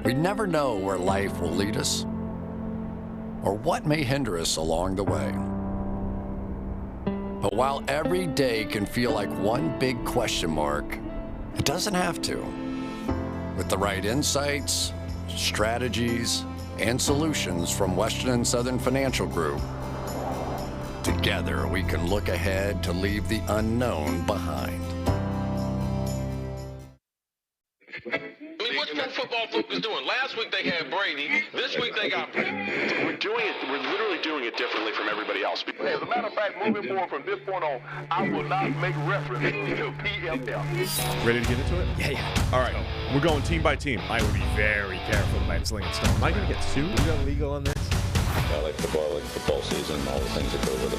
We never know where life will lead us or what may hinder us along the way. But while every day can feel like one big question mark, it doesn't have to. With the right insights, strategies, and solutions from Western and Southern Financial Group, together we can look ahead to leave the unknown behind. What's Pro Football Focus doing? Last week they had Brady. This week they got Brady. We're literally doing it differently from everybody else. As a matter of fact, moving forward from this point on, I will not make reference to PFF. Ready to get into it? Yeah. All right. We're going team by team. I would be very careful about slinging stones. Am I going to get sued? Is that legal on this? I like football season, all the things that go with it.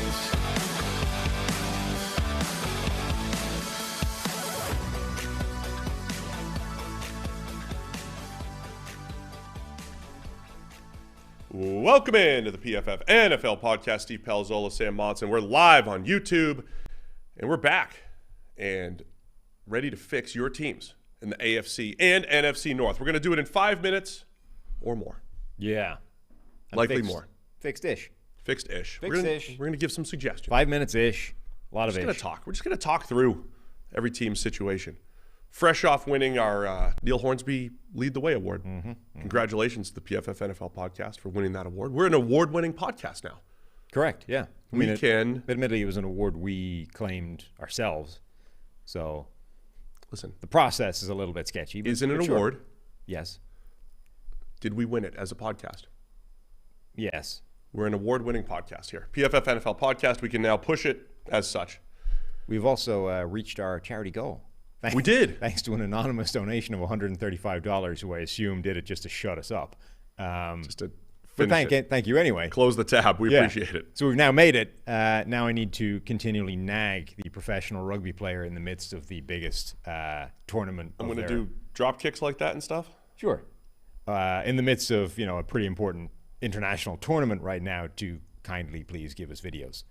Welcome into the PFF NFL podcast. Steve Palazzolo, Sam Monson. We're live on YouTube, and we're back and ready to fix your teams in the AFC and NFC North. We're going to do it in 5 minutes or more. Yeah. Likely more. Fixed-ish. Fixed-ish. Fixed-ish. We're going to give some suggestions. 5 minutes-ish. A lot of ish. We're just going to talk through every team's situation. Fresh off winning our Neil Hornsby Lead the Way Award. Congratulations to the PFF NFL podcast for winning that award. We're an award-winning podcast now. Correct, yeah. Admittedly, it was an award we claimed ourselves. So, listen, the process is a little bit sketchy. Is it an award? Yes. Did we win it as a podcast? Yes. We're an award-winning podcast here. PFF NFL podcast. We can now push it as such. We've also reached our charity goal. We did. Thanks to an anonymous donation of $135, who I assume did it just to shut us up. Just to but finish it. Thank you anyway. Close the tab. We appreciate it. So we've now made it. Now I need to continually nag the professional rugby player in the midst of the biggest tournament. I'm going to do drop kicks like that and stuff? Sure. In the midst of a pretty important international tournament right now, to kindly please give us videos.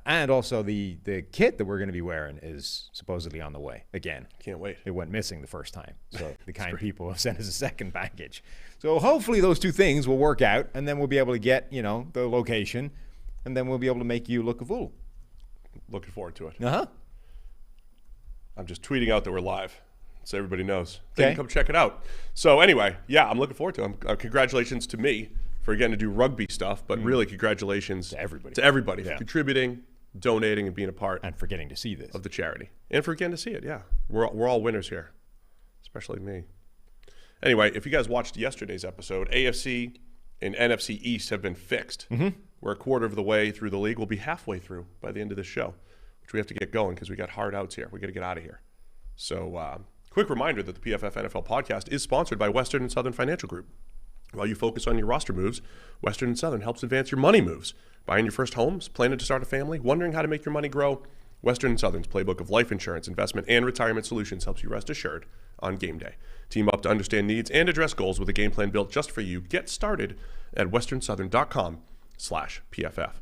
And also the kit that we're going to be wearing is supposedly on the way again. Can't wait. It went missing the first time. So the kind people have sent us a second package. So hopefully those two things will work out, and then we'll be able to get, the location, and then we'll be able to make you look a fool. Looking forward to it. Uh-huh. I'm just tweeting out that we're live, so everybody knows. Okay. They can come check it out. So anyway, yeah, I'm looking forward to it. Congratulations to me for getting to do rugby stuff, but really congratulations to everybody. For contributing, donating, and being a part. And for getting to see this. Of the charity. And for getting to see it, yeah. We're all winners here, especially me. Anyway, if you guys watched yesterday's episode, AFC and NFC East have been fixed. We're a quarter of the way through the league. We'll be halfway through by the end of this show, which we have to get going because we got hard outs here. We got to get out of here. So quick reminder that the PFF NFL podcast is sponsored by Western and Southern Financial Group. While you focus on your roster moves, Western and Southern helps advance your money moves. Buying your first homes, planning to start a family, wondering how to make your money grow? Western and Southern's playbook of life insurance, investment, and retirement solutions helps you rest assured on game day. Team up to understand needs and address goals with a game plan built just for you. Get started at westernsouthern.com/PFF.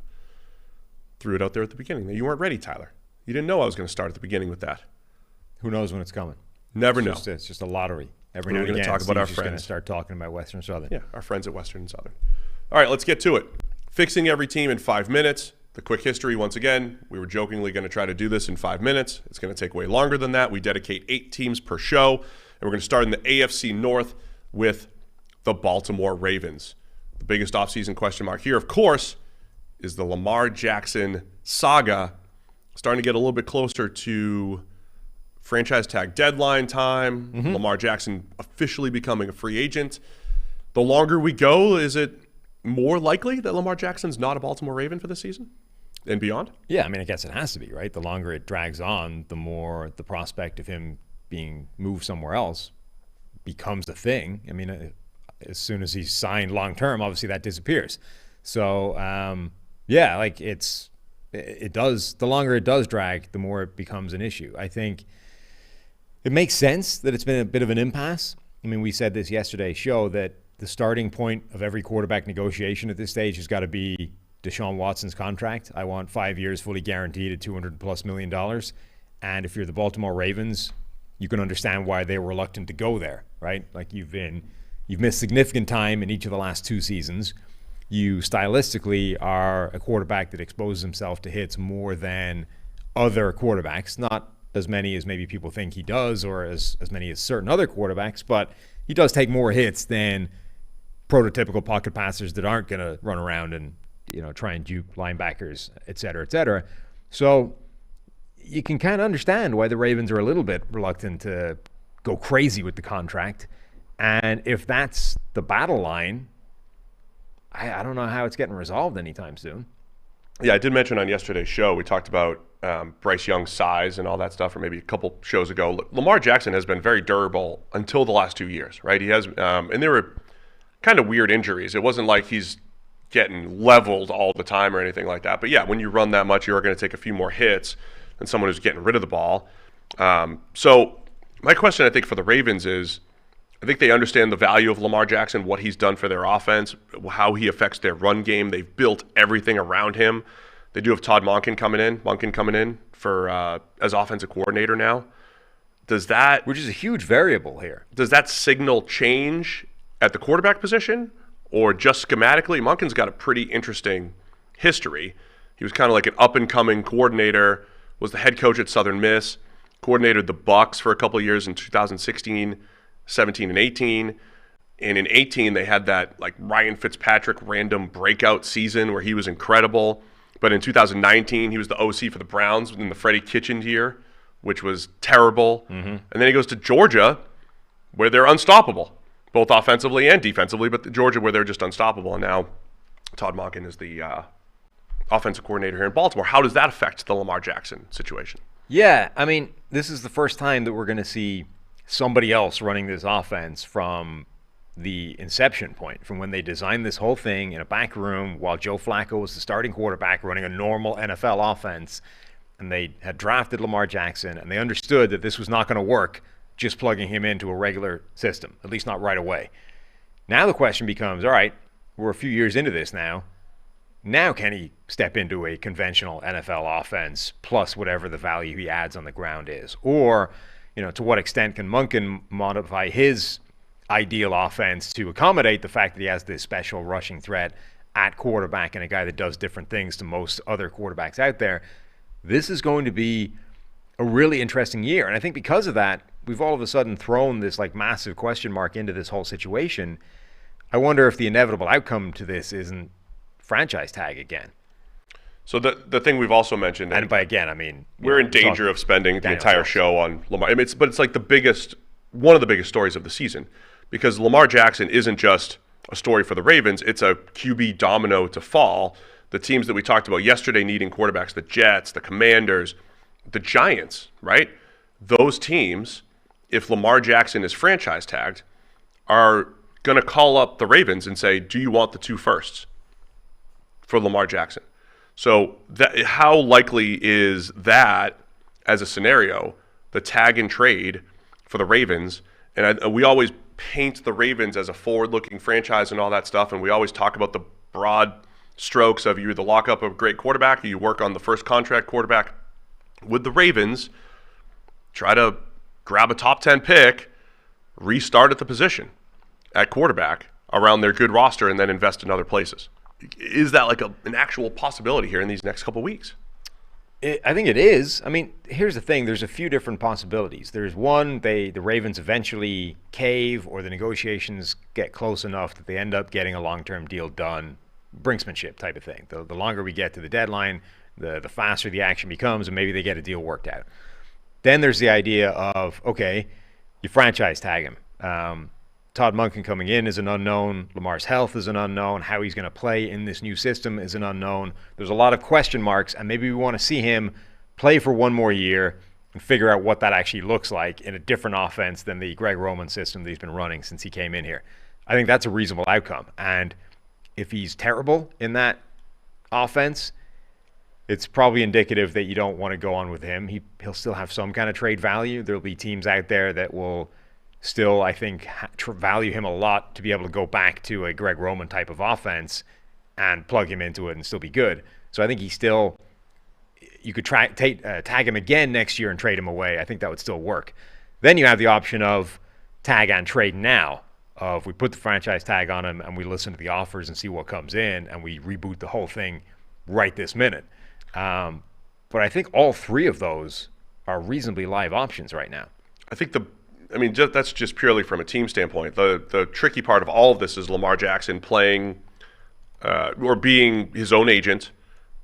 Threw it out there at the beginning. Now, you weren't ready, Tyler. You didn't know I was going to start at the beginning with that. Who knows when it's coming? Never know. It's just a lottery. Every We're now and going to again, talk about our Steve's friends. going to start talking about Western Southern. Yeah, our friends at Western and Southern. All right, let's get to it. Fixing every team in 5 minutes. The quick history, once again, we were jokingly going to try to do this in 5 minutes. It's going to take way longer than that. We dedicate 8 teams per show, and we're going to start in the AFC North with the Baltimore Ravens. The biggest offseason question mark here, of course, is the Lamar Jackson saga starting to get a little bit closer to franchise tag deadline time, Lamar Jackson officially becoming a free agent. The longer we go, is it more likely that Lamar Jackson's not a Baltimore Raven for this season and beyond? Yeah, I guess it has to be, right? The longer it drags on, the more the prospect of him being moved somewhere else becomes a thing. As soon as he's signed long-term, obviously that disappears. So, Yeah, like it does. The longer it does drag, the more it becomes an issue. I think it makes sense that it's been a bit of an impasse. I mean, we said this yesterday's show that the starting point of every quarterback negotiation at this stage has got to be Deshaun Watson's contract. I want 5 years fully guaranteed at $200+ million. And if you're the Baltimore Ravens, you can understand why they were reluctant to go there, right? Like you've missed significant time in each of the last 2 seasons. You stylistically are a quarterback that exposes himself to hits more than other quarterbacks, not as many as maybe people think he does or as many as certain other quarterbacks, but he does take more hits than prototypical pocket passers that aren't going to run around and try and dupe linebackers, et cetera, et cetera. So you can kind of understand why the Ravens are a little bit reluctant to go crazy with the contract. And if that's the battle line, I don't know how it's getting resolved anytime soon. Yeah, I did mention on yesterday's show, we talked about Bryce Young's size and all that stuff, or maybe a couple shows ago. Lamar Jackson has been very durable until the last 2 years, right? He has, and there were kind of weird injuries. It wasn't like he's getting leveled all the time or anything like that. But yeah, when you run that much, you're going to take a few more hits than someone who's getting rid of the ball. So my question, I think, for the Ravens is, I think they understand the value of Lamar Jackson, what he's done for their offense, how he affects their run game. They've built everything around him. They do have Todd Monken coming in for as offensive coordinator now. Which is a huge variable here. Does that signal change at the quarterback position, or just schematically? Monken's got a pretty interesting history. He was kind of like an up-and-coming coordinator, was the head coach at Southern Miss, coordinated the Bucs for a couple of years in 2016, 17, and 18. And in 18, they had that like Ryan Fitzpatrick random breakout season where he was incredible. But in 2019, he was the OC for the Browns in the Freddie Kitchens year, which was terrible. Mm-hmm. And then he goes to Georgia, where they're unstoppable, both offensively and defensively, but Georgia where they're just unstoppable. And now Todd Monken is the offensive coordinator here in Baltimore. How does that affect the Lamar Jackson situation? Yeah, I mean, this is the first time that we're going to see somebody else running this offense from the inception point, from when they designed this whole thing in a back room while Joe Flacco was the starting quarterback running a normal NFL offense, and they had drafted Lamar Jackson, and they understood that this was not going to work just plugging him into a regular system, at least not right away. Now the question becomes, all right, we're a few years into this now. Now can he step into a conventional NFL offense plus whatever the value he adds on the ground is? Or, to what extent can Monken modify his ideal offense to accommodate the fact that he has this special rushing threat at quarterback and a guy that does different things to most other quarterbacks out there? This is going to be a really interesting year. And I think because of that, we've all of a sudden thrown this like massive question mark into this whole situation. I wonder if the inevitable outcome to this isn't franchise tag again. So the thing we've also mentioned, and by again, I mean, we're in danger of spending the entire show on Lamar. I mean, it's like one of the biggest stories of the season, because Lamar Jackson isn't just a story for the Ravens. It's a QB domino to fall. The teams that we talked about yesterday needing quarterbacks, the Jets, the Commanders, the Giants, right? Those teams, if Lamar Jackson is franchise tagged, are going to call up the Ravens and say, do you want the 2 firsts for Lamar Jackson? So how likely is that as a scenario, the tag and trade for the Ravens? And we always paint the Ravens as a forward-looking franchise and all that stuff, and we always talk about the broad strokes of you either lock up a great quarterback or you work on the first contract quarterback. With the Ravens, try to grab a top 10 pick, restart at the position at quarterback around their good roster, and then invest in other places. Is that like an actual possibility here in these next couple of weeks? I think it is. I mean, here's the thing. There's a few different possibilities. There's one, the Ravens eventually cave, or the negotiations get close enough that they end up getting a long-term deal done, brinksmanship type of thing. The longer we get to the deadline, the faster the action becomes, and maybe they get a deal worked out. Then there's the idea of, okay, you franchise tag him. Todd Monken coming in is an unknown. Lamar's health is an unknown. How he's going to play in this new system is an unknown. There's a lot of question marks, and maybe we want to see him play for one more year and figure out what that actually looks like in a different offense than the Greg Roman system that he's been running since he came in here. I think that's a reasonable outcome. And if he's terrible in that offense, it's probably indicative that you don't want to go on with him. He'll still have some kind of trade value. There'll be teams out there that will still, I think, value him a lot to be able to go back to a Greg Roman type of offense and plug him into it and still be good. So I think you could tag him again next year and trade him away. I think that would still work. Then you have the option of tag and trade now. If we put the franchise tag on him and we listen to the offers and see what comes in and we reboot the whole thing right this minute. But I think all three of those are reasonably live options right now. I think that's just purely from a team standpoint. The tricky part of all of this is Lamar Jackson playing or being his own agent,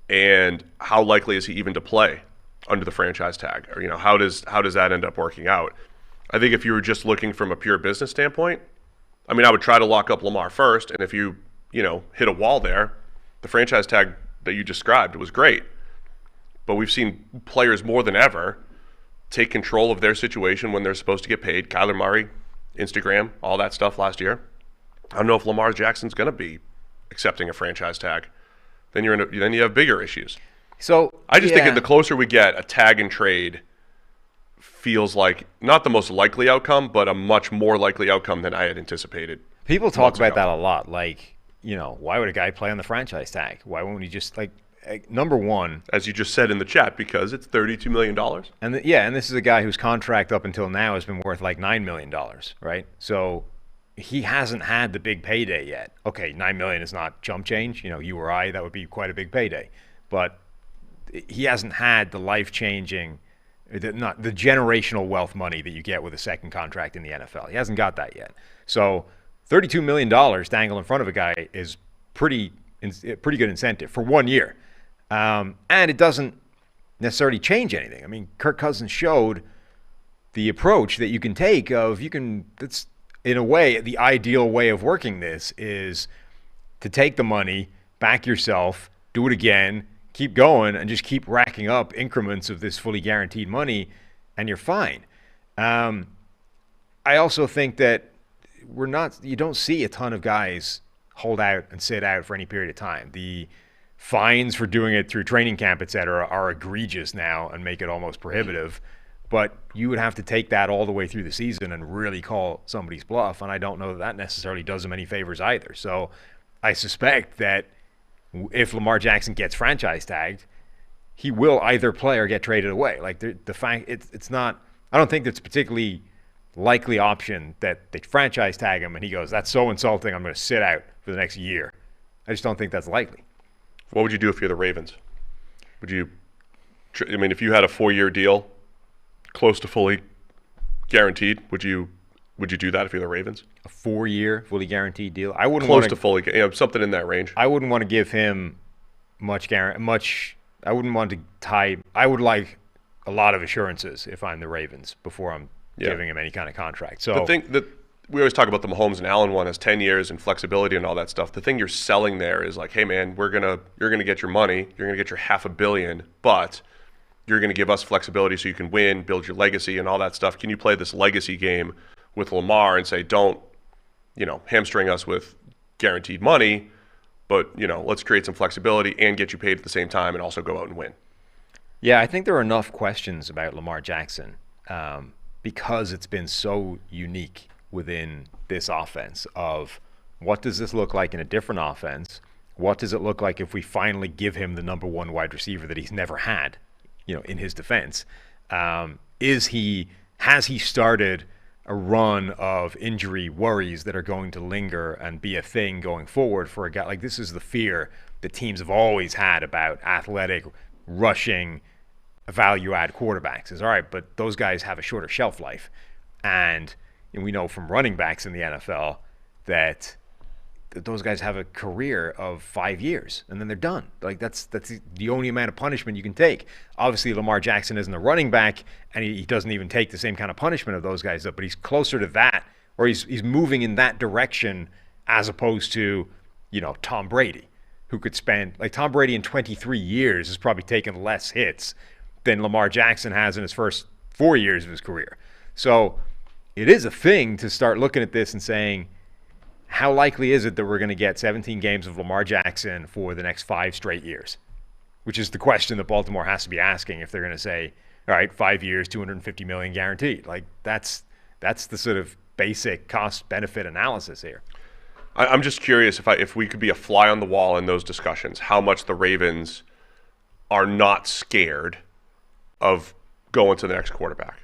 and how likely is he even to play under the franchise tag? Or how does that end up working out? I think if you were just looking from a pure business standpoint, I would try to lock up Lamar first, and if you hit a wall there, the franchise tag that you described was great. But we've seen players more than ever take control of their situation when they're supposed to get paid. Kyler Murray, Instagram, all that stuff last year. I don't know if Lamar Jackson's going to be accepting a franchise tag. Then you have bigger issues. So I just think that the closer we get, a tag and trade feels like not the most likely outcome, but a much more likely outcome than I had anticipated. People talk about that a lot. Like, why would a guy play on the franchise tag? Why won't he just number one, as you just said in the chat, because it's $32 million. And and this is a guy whose contract up until now has been worth like $9 million, right? So he hasn't had the big payday yet. Okay, $9 million is not chump change. You or I, that would be quite a big payday. But he hasn't had the life-changing, not the generational wealth money that you get with a second contract in the NFL. He hasn't got that yet. So $32 million dangled in front of a guy is pretty good incentive for 1 year. And it doesn't necessarily change anything. Kirk Cousins showed the approach that you can take that's in a way, the ideal way of working this is to take the money, back yourself, do it again, keep going, and just keep racking up increments of this fully guaranteed money, and you're fine. I also think that you don't see a ton of guys hold out and sit out for any period of time. The fines for doing it through training camp, et cetera, are egregious now and make it almost prohibitive. But you would have to take that all the way through the season and really call somebody's bluff, and I don't know that necessarily does him any favors either. So I suspect that if Lamar Jackson gets franchise tagged, he will either play or get traded away. Like the fact, it's not. I don't think that's a particularly likely option that they franchise tag him and he goes, "That's so insulting. I'm going to sit out for the next year." I just don't think that's likely. What would you do if you're the Ravens? Would you? If you had a 4-year deal, close to fully guaranteed, would you do that if you're the Ravens? A 4-year fully guaranteed deal? I wouldn't close to fully, something in that range. I wouldn't want to give him much. I wouldn't want to tie. I would like a lot of assurances if I'm the Ravens before I'm giving him any kind of contract. So the thing that we always talk about, the Mahomes and Allen one, has 10 years and flexibility and all that stuff. The thing you're selling there is like, hey man, you're gonna get your money, you're gonna get your $500 million, but you're going to give us flexibility so you can win, build your legacy, and all that stuff. Can you play this legacy game with Lamar and say, don't, hamstring us with guaranteed money, but, let's create some flexibility and get you paid at the same time and also go out and win? Yeah, I think there are enough questions about Lamar Jackson because it's been so unique within this offense of what does this look like in a different offense? What does it look like if we finally give him the number one wide receiver that he's never had? In his defense, has he started a run of injury worries that are going to linger and be a thing going forward for a guy? Like, this is the fear that teams have always had about athletic, rushing, value-add quarterbacks. Is all right, but those guys have a shorter shelf life, and we know from running backs in the NFL that those guys have a career of 5 years and then they're done. Like that's the only amount of punishment you can take. Obviously, Lamar Jackson isn't a running back and he doesn't even take the same kind of punishment of those guys, but he's closer to that, or he's moving in that direction as opposed to, Tom Brady, who could spend, like Tom Brady in 23 years has probably taken less hits than Lamar Jackson has in his first 4 years of his career. So it is a thing to start looking at this and saying, how likely is it that we're going to get 17 games of Lamar Jackson for the next 5 straight years? Which is the question that Baltimore has to be asking if they're going to say, all right, 5 years, $250 million guaranteed. Like that's the sort of basic cost-benefit analysis here. I'm just curious if we could be a fly on the wall in those discussions, how much the Ravens are not scared of going to the next quarterback,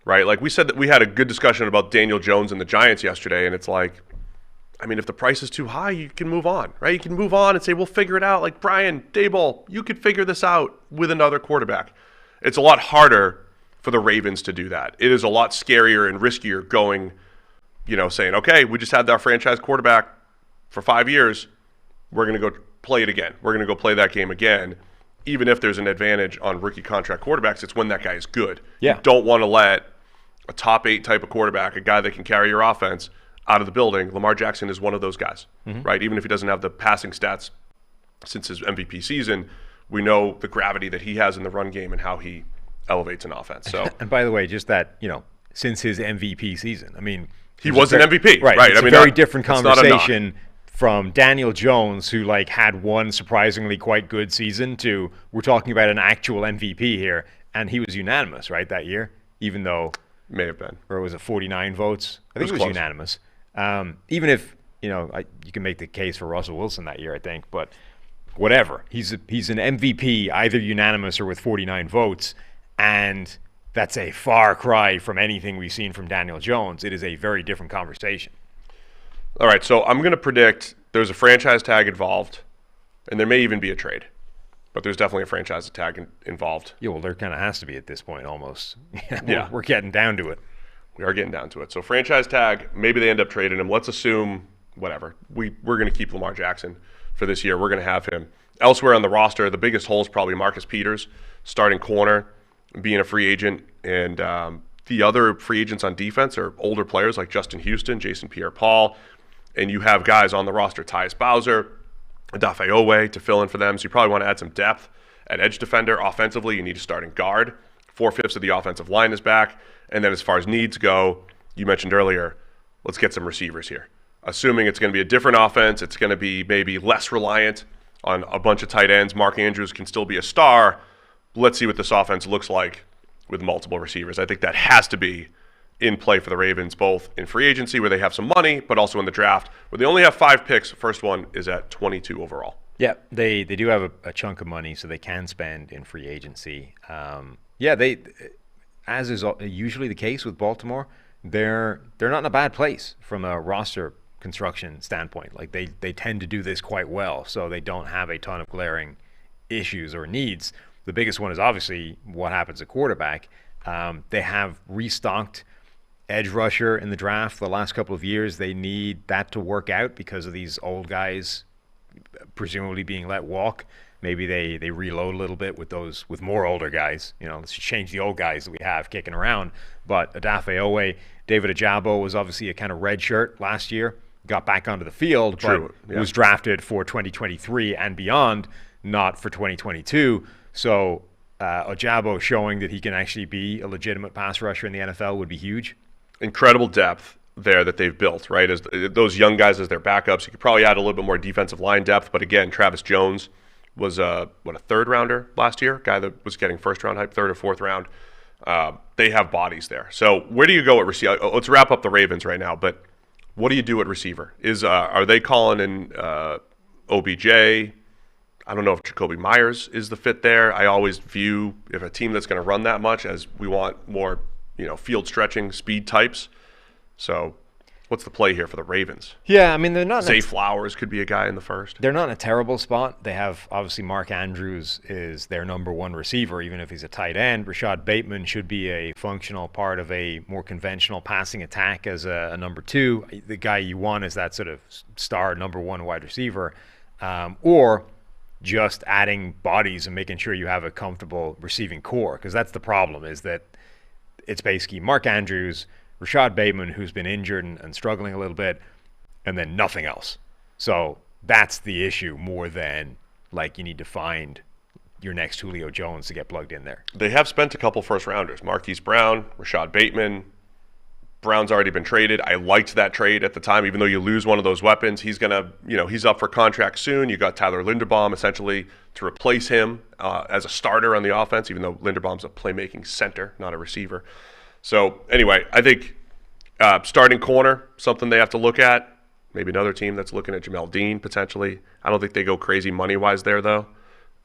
right? Like we said that we had a good discussion about Daniel Jones and the Giants yesterday, and it's like, I mean, if the price is too high, you can move on, right? You can move on and say, we'll figure it out. Like Brian Daboll, you could figure this out with another quarterback. It's a lot harder for the Ravens to do that. It is a lot scarier and riskier going, saying, okay, we just had our franchise quarterback for 5 years. We're going to go play it again. We're going to go play that game again. Even if there's an advantage on rookie contract quarterbacks, it's when that guy is good. Yeah. You don't want to let a top 8 type of quarterback, a guy that can carry your offense, out of the building. Lamar Jackson is one of those guys, right? Even if he doesn't have the passing stats since his MVP season, we know the gravity that he has in the run game and how he elevates an offense. So, and by the way, just that, since his MVP season, I mean, he was an MVP, right? Right. It's a very different conversation from Daniel Jones, who had one surprisingly quite good season, to we're talking about an actual MVP here, and he was unanimous, right, that year, even though may have been, or was it 49 votes? I think it was close. Unanimous. Even if you can make the case for Russell Wilson that year, I think, but whatever. He's an MVP, either unanimous or with 49 votes, and that's a far cry from anything we've seen from Daniel Jones. It is a very different conversation. All right, so I'm going to predict there's a franchise tag involved, and there may even be a trade, but there's definitely a franchise tag involved. Yeah, well, there kind of has to be at this point, almost. Yeah, we're getting down to it. We are getting down to it. So franchise tag, maybe they end up trading him. Let's assume, whatever. We're going to keep Lamar Jackson for this year. We're going to have him. Elsewhere on the roster, the biggest hole is probably Marcus Peters, starting corner, being a free agent. And the other free agents on defense are older players like Justin Houston, Jason Pierre-Paul. And you have guys on the roster, Tyus Bowser, Odafe Owe to fill in for them. So you probably want to add some depth at edge defender. Offensively, you need a starting guard. 4/5 of the offensive line is back. And then as far as needs go, you mentioned earlier, let's get some receivers here. Assuming it's going to be a different offense, it's going to be maybe less reliant on a bunch of tight ends. Mark Andrews can still be a star. Let's see what this offense looks like with multiple receivers. I think that has to be in play for the Ravens, both in free agency where they have some money, but also in the draft where they only have 5 picks. First one is at 22 overall. Yeah, they do have a chunk of money, so they can spend in free agency. As is usually the case with Baltimore, they're not in a bad place from a roster construction standpoint. Like they tend to do this quite well, so they don't have a ton of glaring issues or needs. The biggest one is obviously what happens at quarterback. They have restocked edge rusher in the draft the last couple of years. They need that to work out because of these old guys presumably being let walk. Maybe they reload a little bit with more older guys. Let's change the old guys that we have kicking around. But Odafe Owe, David Ajabo was obviously a kind of red shirt last year. Got back onto the field, True, but yeah. was drafted for 2023 and beyond, not for 2022. So Ajabo showing that he can actually be a legitimate pass rusher in the NFL would be huge. Incredible Depth there that they've built, right? As those young guys as their backups. You could probably add a little bit more defensive line depth, but again, Travis Jones was a third rounder last year, guy that was getting first round hype, third or fourth round. They have bodies there. So where do you go at receiver? Let's wrap up the Ravens right now, but what do you do at receiver? Are they calling in OBJ? I don't know if Jacoby Myers is the fit there. I always view if a team that's going to run that much as we want more, field stretching speed types. So what's the play here for the Ravens? Yeah, I mean, they're not. Zay Flowers could be a guy in the first. They're not in a terrible spot. They have, obviously, Mark Andrews is their number one receiver, even if he's a tight end. Rashad Bateman should be a functional part of a more conventional passing attack as a number 2. The guy you want is that sort of star number 1 wide receiver. Or just adding bodies and making sure you have a comfortable receiving core, because that's the problem, is that it's basically Mark Andrews, Rashad Bateman, who's been injured and struggling a little bit, and then nothing else. So that's the issue more than you need to find your next Julio Jones to get plugged in there. They have spent a couple first rounders. Marquise Brown, Rashad Bateman, Brown's already been traded. I liked that trade at the time, even though you lose one of those weapons. He's he's up for contract soon. You got Tyler Linderbaum essentially to replace him as a starter on the offense, even though Linderbaum's a playmaking center, not a receiver. So anyway, I think starting corner, something they have to look at. Maybe another team that's looking at Jamel Dean potentially. I don't think they go crazy money-wise there, though.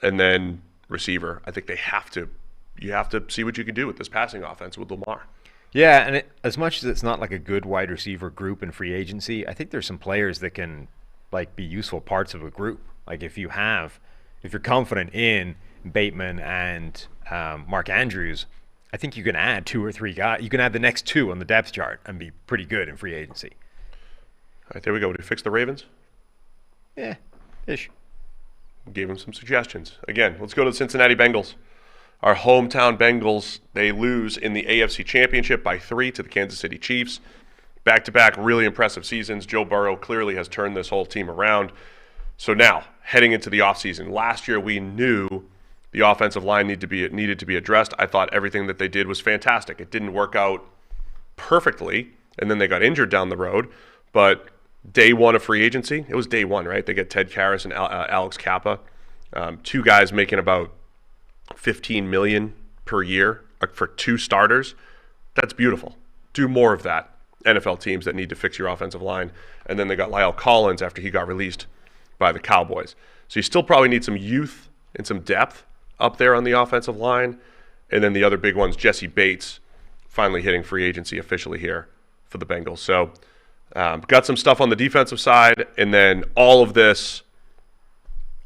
And then receiver, I think you have to see what you can do with this passing offense with Lamar. Yeah, and as much as it's not like a good wide receiver group in free agency, I think there's some players that can be useful parts of a group. Like if you're confident in Bateman and Mark Andrews, I think you can add 2 or 3 guys. You can add the next 2 on the depth chart and be pretty good in free agency. All right, there we go. Did we fix the Ravens? Yeah, ish. Gave them some suggestions. Again, let's go to the Cincinnati Bengals. Our hometown Bengals, they lose in the AFC Championship by 3 to the Kansas City Chiefs. Back-to-back really impressive seasons. Joe Burrow clearly has turned this whole team around. So now, heading into the offseason, last year we knew the offensive line needed to be addressed. I thought everything that they did was fantastic. It didn't work out perfectly, and then they got injured down the road. But day one of free agency, it was day one, right? They get Ted Karras and Alex Kappa, 2 guys making about $15 million per year for 2 starters. That's beautiful. Do more of that. NFL teams that need to fix your offensive line. And then they got Lyle Collins after he got released by the Cowboys. So you still probably need some youth and some depth up there on the offensive line. And then the other big ones, Jesse Bates, finally hitting free agency officially here for the Bengals. So got some stuff on the defensive side. And then all of this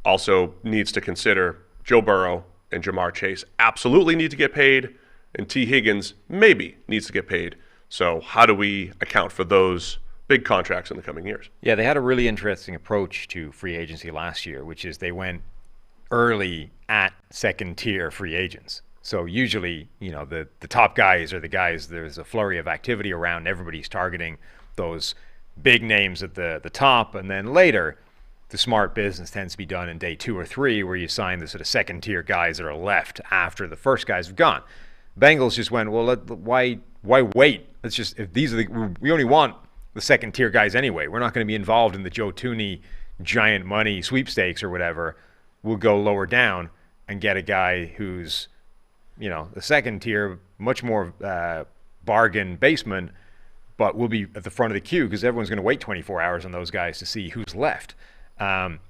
also needs to consider Joe Burrow and Jamar Chase absolutely need to get paid, and T. Higgins maybe needs to get paid. So how do we account for those big contracts in the coming years? Yeah, they had a really interesting approach to free agency last year, which is they went early at second-tier free agents. So usually, the top guys are the guys, there's a flurry of activity around, everybody's targeting those big names at the top, and then later the smart business tends to be done in day 2 or 3, where you sign the sort of second-tier guys that are left after the first guys have gone. Bengals just went, well, why wait? Let's just, if these are we only want the second-tier guys anyway. We're not going to be involved in the Joe Tooney giant money sweepstakes or whatever. We'll go lower down and get a guy who's, the second tier, much more bargain basement, but we'll be at the front of the queue because everyone's going to wait 24 hours on those guys to see who's left.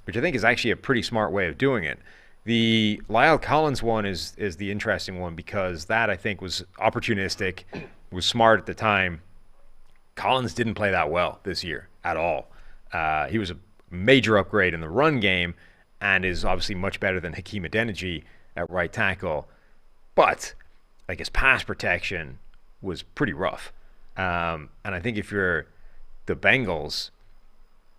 Which I think is actually a pretty smart way of doing it. The Lyle Collins one is the interesting one because that, I think, was opportunistic, was smart at the time. Collins didn't play that well this year at all. He was a major upgrade in the run game and is obviously much better than Hakeem Adeniji at right tackle. But his pass protection was pretty rough. And I think if you're the Bengals,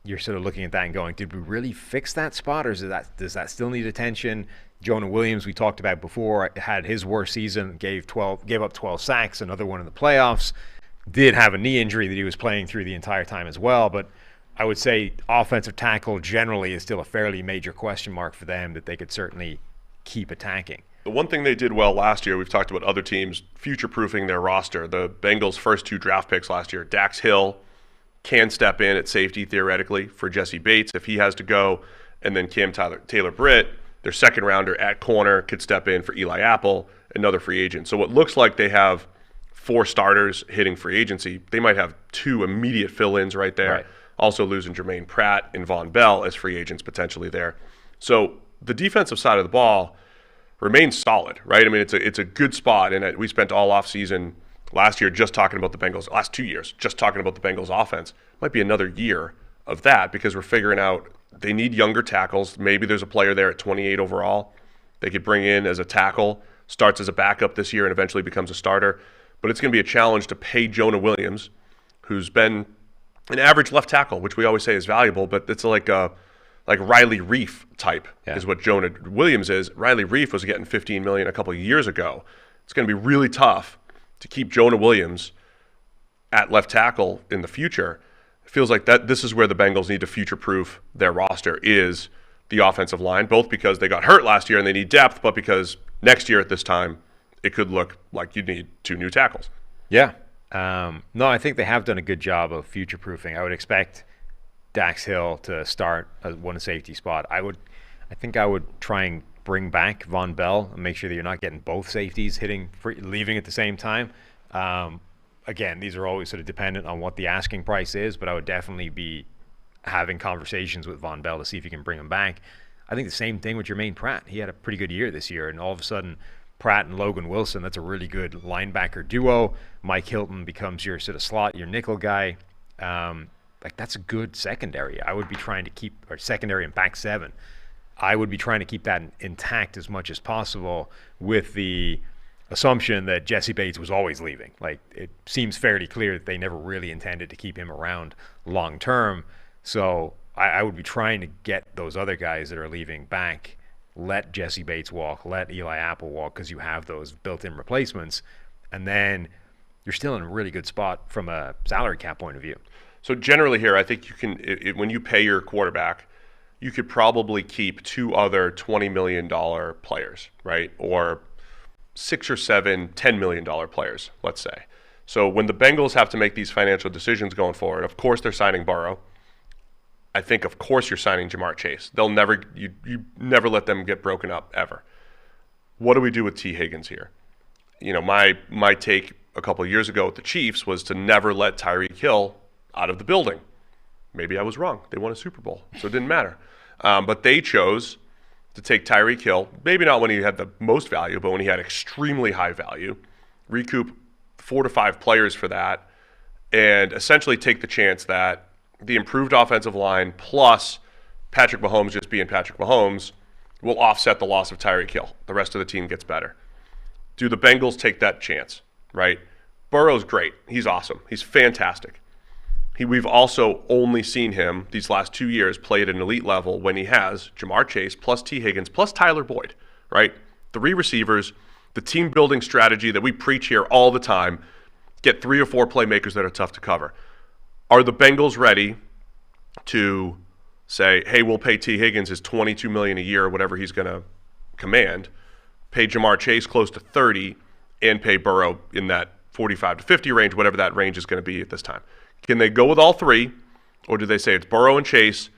you're sort of looking at that and going, did we really fix that spot, or does that still need attention? Jonah Williams, we talked about before, had his worst season, gave up 12 sacks, another one in the playoffs, did have a knee injury that he was playing through the entire time as well. But I would say offensive tackle generally is still a fairly major question mark for them that they could certainly keep attacking. The one thing they did well last year, we've talked about other teams future-proofing their roster. The Bengals' first 2 draft picks last year, Dax Hill can step in at safety theoretically for Jesse Bates if he has to go, and then Taylor Britt, their second rounder at corner, could step in for Eli Apple, another free agent. So it looks like they have 4 starters hitting free agency. They might have 2 immediate fill-ins right there. Right. Also losing Jermaine Pratt and Von Bell as free agents potentially there. So the defensive side of the ball remains solid, right? I mean, it's a good spot, and we spent all offseason last year just talking about the Bengals, last 2 years just talking about the Bengals offense. Might be another year of that because we're figuring out they need younger tackles. Maybe there's a player there at 28 overall they could bring in as a tackle, starts as a backup this year and eventually becomes a starter. But it's going to be a challenge to pay Jonah Williams, who's been an average left tackle, which we always say is valuable, but it's like Riley Reif type is what Jonah Williams is. Riley Reif was getting $15 million a couple of years ago. It's going to be really tough to keep Jonah Williams at left tackle in the future. It feels like that this is where the Bengals need to future-proof their roster, is the offensive line, both because they got hurt last year and they need depth, but because next year at this time it could look like you'd need 2 new tackles. Yeah, No, I think they have done a good job of future-proofing. I would expect Dax Hill to start as one safety spot. I think I would try and bring back Von Bell and make sure that you're not getting both safeties leaving at the same time. Again, these are always sort of dependent on what the asking price is, but I would definitely be having conversations with Von Bell to see if you can bring him back. I think the same thing with Jermaine Pratt. He had a pretty good year this year, and all of a sudden, Pratt and Logan Wilson, that's a really good linebacker duo. Mike Hilton becomes your sort of slot, your nickel guy. That's a good secondary. I would be trying to keep, or secondary and back seven. I would be trying to keep that intact as much as possible with the assumption that Jesse Bates was always leaving. Like, it seems fairly clear that they never really intended to keep him around long term. So I would be trying to get those other guys that are leaving back. Let Jesse Bates walk, let Eli Apple walk, because you have those built-in replacements. And then you're still in a really good spot from a salary cap point of view. So generally here, I think you can, when you pay your quarterback, you could probably keep two other $20 million players, right? Or 6 or 7 $10 million players, let's say. So when the Bengals have to make these financial decisions going forward, of course they're signing Burrow. I think, of course, you're signing Jamar Chase. They'll never, you never let them get broken up, ever. What do we do with T. Higgins here? You know, my take a couple of years ago with the Chiefs was to never let Tyreek Hill out of the building. Maybe I was wrong. They won a Super Bowl, so it didn't matter. But they chose to take Tyreek Hill, maybe not when he had the most value, but when he had extremely high value, recoup 4 to 5 players for that, and essentially take the chance that the improved offensive line plus Patrick Mahomes just being Patrick Mahomes will offset the loss of Tyreek Hill. The rest of the team gets better. Do the Bengals take that chance, right? Burrow's great. He's awesome. He's fantastic. We've also only seen him these last 2 years play at an elite level when he has Jamar Chase plus T. Higgins plus Tyler Boyd, right? 3 receivers, the team building strategy that we preach here all the time. Get 3 or 4 playmakers that are tough to cover. Are the Bengals ready to say, hey, we'll pay T. Higgins his $22 million a year or whatever he's going to command, pay Jamar Chase close to 30, and pay Burrow in that 45 to 50 range, whatever that range is going to be at this time? Can they go with all 3, or do they say it's Burrow and Chase,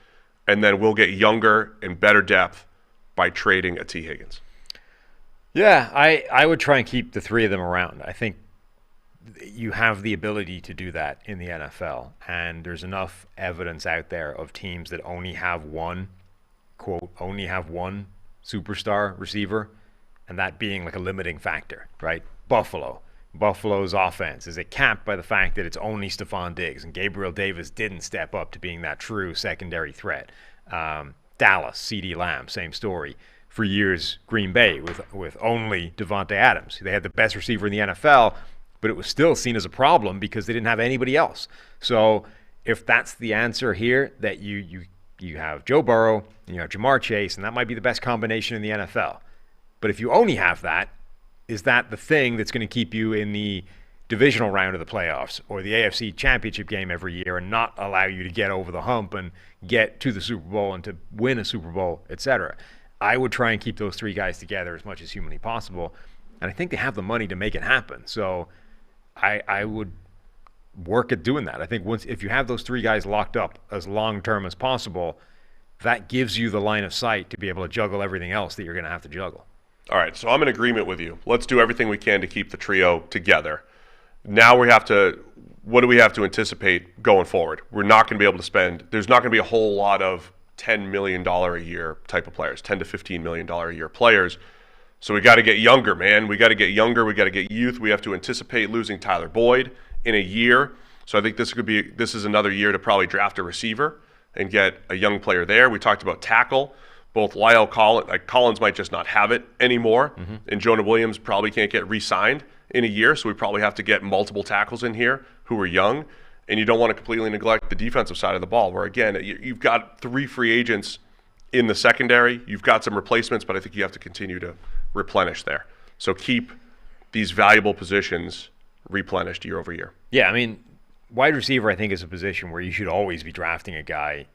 and then we'll get younger and better depth by trading a T. Higgins? Yeah, I would try and keep the 3 of them around. I think you have the ability to do that in the NFL, and there's enough evidence out there of teams that only have one, quote, only have one superstar receiver, and that being like a limiting factor, right? Buffalo's offense is capped by the fact that it's only Stephon Diggs, and Gabriel Davis didn't step up to being that true secondary threat. Dallas, CeeDee Lamb, same story. For years, Green Bay with only Devontae Adams. They had the best receiver in the NFL, but it was still seen as a problem because they didn't have anybody else. So if that's the answer here, that you have Joe Burrow and you have Jamar Chase, and that might be the best combination in the NFL. But if you only have that, is that the thing that's going to keep you in the divisional round of the playoffs or the AFC championship game every year and not allow you to get over the hump and get to the Super Bowl and to win a Super Bowl, etc.? I would try and keep those 3 guys together as much as humanly possible, and I think they have the money to make it happen. So I would work at doing that. I think if you have those 3 guys locked up as long-term as possible, that gives you the line of sight to be able to juggle everything else that you're going to have to juggle. All right, so I'm in agreement with you. Let's do everything we can to keep the trio together. Now what do we have to anticipate going forward? We're not going to be able to spend, there's not going to be a whole lot of $10 million a year type of players, $10 to $15 million a year players. So we got to get younger, man. We got to get younger. We got to get youth. We have to anticipate losing Tyler Boyd in a year. So I think this is another year to probably draft a receiver and get a young player there. We talked about tackle. Both Lyle Collins might just not have it anymore, and Jonah Williams probably can't get re-signed in a year. So we probably have to get multiple tackles in here who are young. And you don't want to completely neglect the defensive side of the ball, where again you've got 3 free agents in the secondary. You've got some replacements, but I think you have to continue to replenish there. So keep these valuable positions replenished year over year. Yeah, I mean, wide receiver I think is a position where you should always be drafting a guy.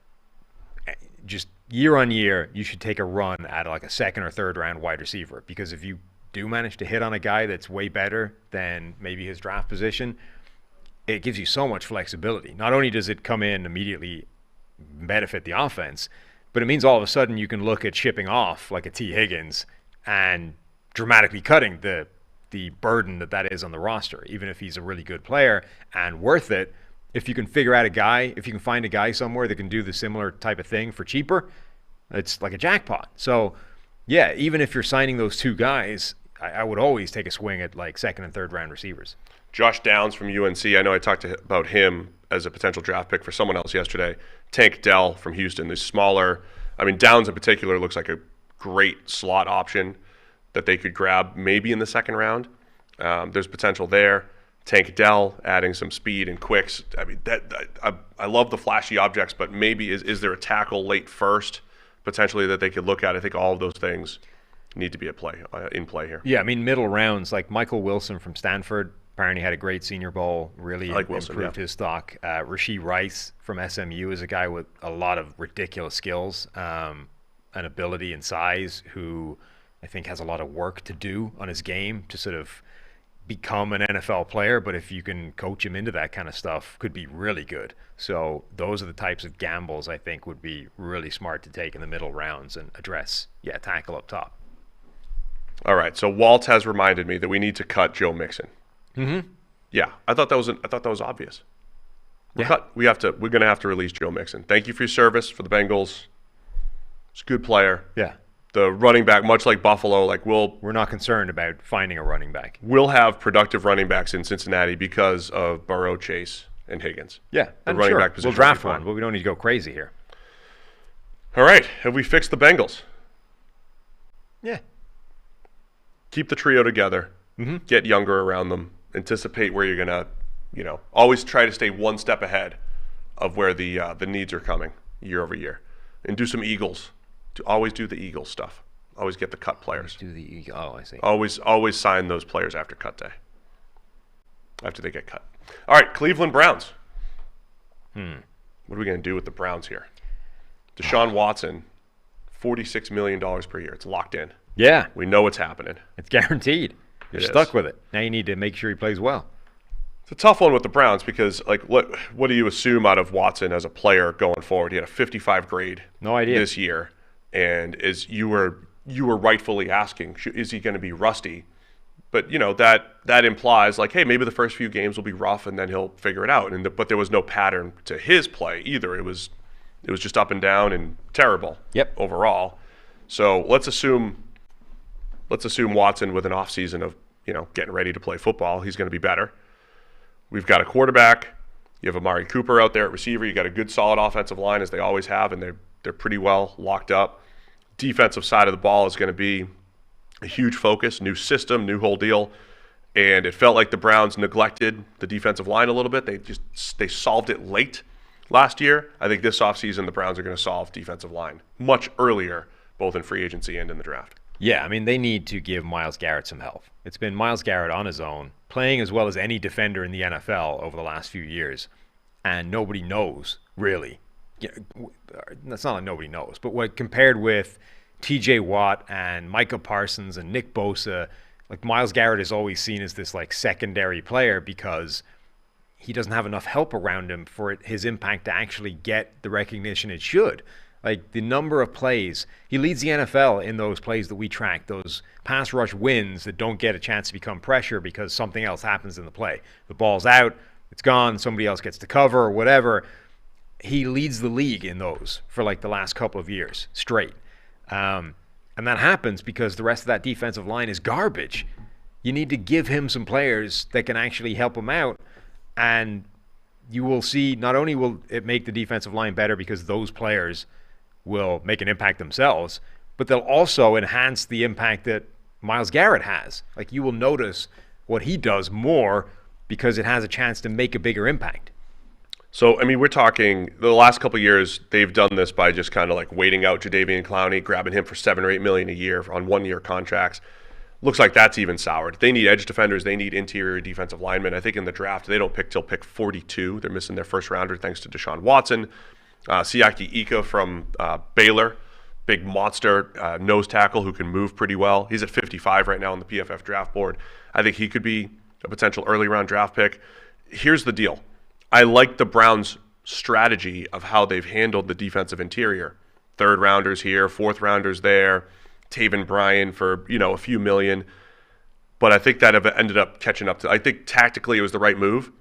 Just year on year, you should take a run at like a 2nd or 3rd round wide receiver, because if you do manage to hit on a guy that's way better than maybe his draft position, it gives you so much flexibility. Not only does it come in immediately benefit the offense, but it means all of a sudden you can look at shipping off like a T. Higgins and dramatically cutting the burden that is on the roster, even if he's a really good player and worth it. If you can if you can find a guy somewhere that can do the similar type of thing for cheaper, it's like a jackpot. So, yeah, even if you're signing those two guys, I would always take a swing at like second and third round receivers. Josh Downs from UNC. I know I talked about him as a potential draft pick for someone else yesterday. Tank Dell from Houston, the smaller. I mean, Downs in particular looks like a great slot option that they could grab maybe in the second round. There's potential there. Tank Dell adding some speed and quicks. I mean, I love the flashy objects, but maybe is there a tackle late first potentially that they could look at? I think all of those things need to be in play here. Yeah, I mean, middle rounds, like Michael Wilson from Stanford, apparently had a great Senior Bowl, really improved his stock. Rashee Rice from SMU is a guy with a lot of ridiculous skills and ability and size, who I think has a lot of work to do on his game to sort of become an NFL player, but if you can coach him into that kind of stuff, could be really good. So those are the types of gambles I think would be really smart to take in the middle rounds and address, tackle up top. All right, so Walt has reminded me that we need to cut Joe Mixon. Mm-hmm. Yeah, I thought that was obvious. We're going to have to release Joe Mixon. Thank you for your service for the Bengals. He's a good player. Yeah. The running back, much like Buffalo, we're not concerned about finding a running back. We'll have productive running backs in Cincinnati because of Burrow, Chase, and Higgins. Yeah, the running back position. We'll draft one, but we don't need to go crazy here. All right, have we fixed the Bengals? Yeah. Keep the trio together. Mm-hmm. Get younger around them. Anticipate where you're gonna, always try to stay one step ahead of where the needs are coming year over year, and do some Eagles. Always do the Eagles stuff. Always get the cut players. I see. Always sign those players after cut day. After they get cut. All right, Cleveland Browns. What are we going to do with the Browns here? Deshaun Watson, $46 million per year. It's locked in. Yeah. We know what's happening. It's guaranteed. You're stuck with it. Now you need to make sure he plays well. It's a tough one with the Browns because, what do you assume out of Watson as a player going forward? He had a 55 grade this year. And as you were rightfully asking, is he going to be rusty? But that implies hey, maybe the first few games will be rough, and then he'll figure it out. But there was no pattern to his play either. It was just up and down and terrible. Yep. Overall. So let's assume Watson with an off season of getting ready to play football, he's going to be better. We've got a quarterback. You have Amari Cooper out there at receiver. You got a good solid offensive line as they always have, and they're pretty well locked up. Defensive side of the ball is going to be a huge focus, new system, new whole deal. And it felt like the Browns neglected the defensive line a little bit. They solved it late last year. I think this offseason the Browns are going to solve defensive line much earlier, both in free agency and in the draft. Yeah, I mean, they need to give Myles Garrett some help. It's been Myles Garrett on his own, playing as well as any defender in the NFL over the last few years. And nobody knows, really. That's not like nobody knows, but compared with TJ Watt and Micah Parsons and Nick Bosa, Myles Garrett is always seen as this secondary player because he doesn't have enough help around him for his impact to actually get the recognition it should. The number of plays, he leads the NFL in those plays that we track, those pass rush wins that don't get a chance to become pressure because something else happens in the play. The ball's out, it's gone, somebody else gets to cover or whatever. He leads the league in those for the last couple of years straight. And that happens because the rest of that defensive line is garbage. You need to give him some players that can actually help him out. And you will see not only will it make the defensive line better because those players will make an impact themselves, but they'll also enhance the impact that Myles Garrett has. You will notice what he does more because it has a chance to make a bigger impact. So, I mean, we're talking the last couple of years, they've done this by just kind of waiting out Jadeveon Clowney, grabbing him for $7 or $8 million a year on 1-year contracts. Looks like that's even soured. They need edge defenders. They need interior defensive linemen. I think in the draft, they don't pick till pick 42. They're missing their first rounder thanks to Deshaun Watson. Siaki Ika from Baylor, big monster nose tackle who can move pretty well. He's at 55 right now on the PFF draft board. I think he could be a potential early round draft pick. here's the deal. I like the Browns' strategy of how they've handled the defensive interior. Third rounders here, fourth rounders there, Taven Bryan for, a few million. But I think that ended up catching up to. I think tactically it was the right move,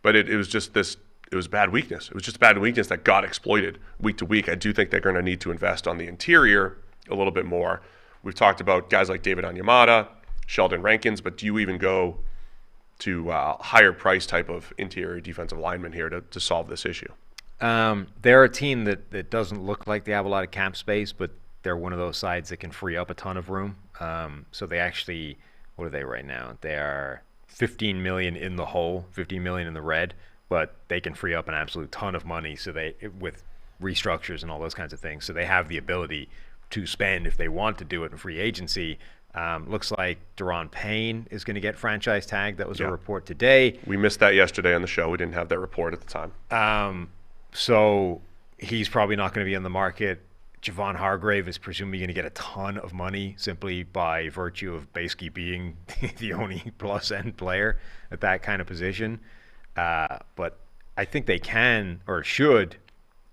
but it was just this. It was bad weakness. It was just bad weakness that got exploited week to week. I do think they're going to need to invest on the interior a little bit more. We've talked about guys like David Onyemata, Sheldon Rankins, but do you even go to higher price type of interior defensive lineman here to solve this issue? They're a team that doesn't look like they have a lot of cap space, but they're one of those sides that can free up a ton of room. So they actually, what are they right now? They are $15 million in the hole, $15 million in the red, but they can free up an absolute ton of money. So with restructures and all those kinds of things. So they have the ability to spend if they want to do it in free agency. Looks like Deron Payne is going to get franchise tagged. That was a report today. We missed that yesterday on the show. We didn't have that report at the time. So he's probably not going to be on the market. Javon Hargrave is presumably going to get a ton of money simply by virtue of basically being the only plus-end player at that kind of position. But I think they can or should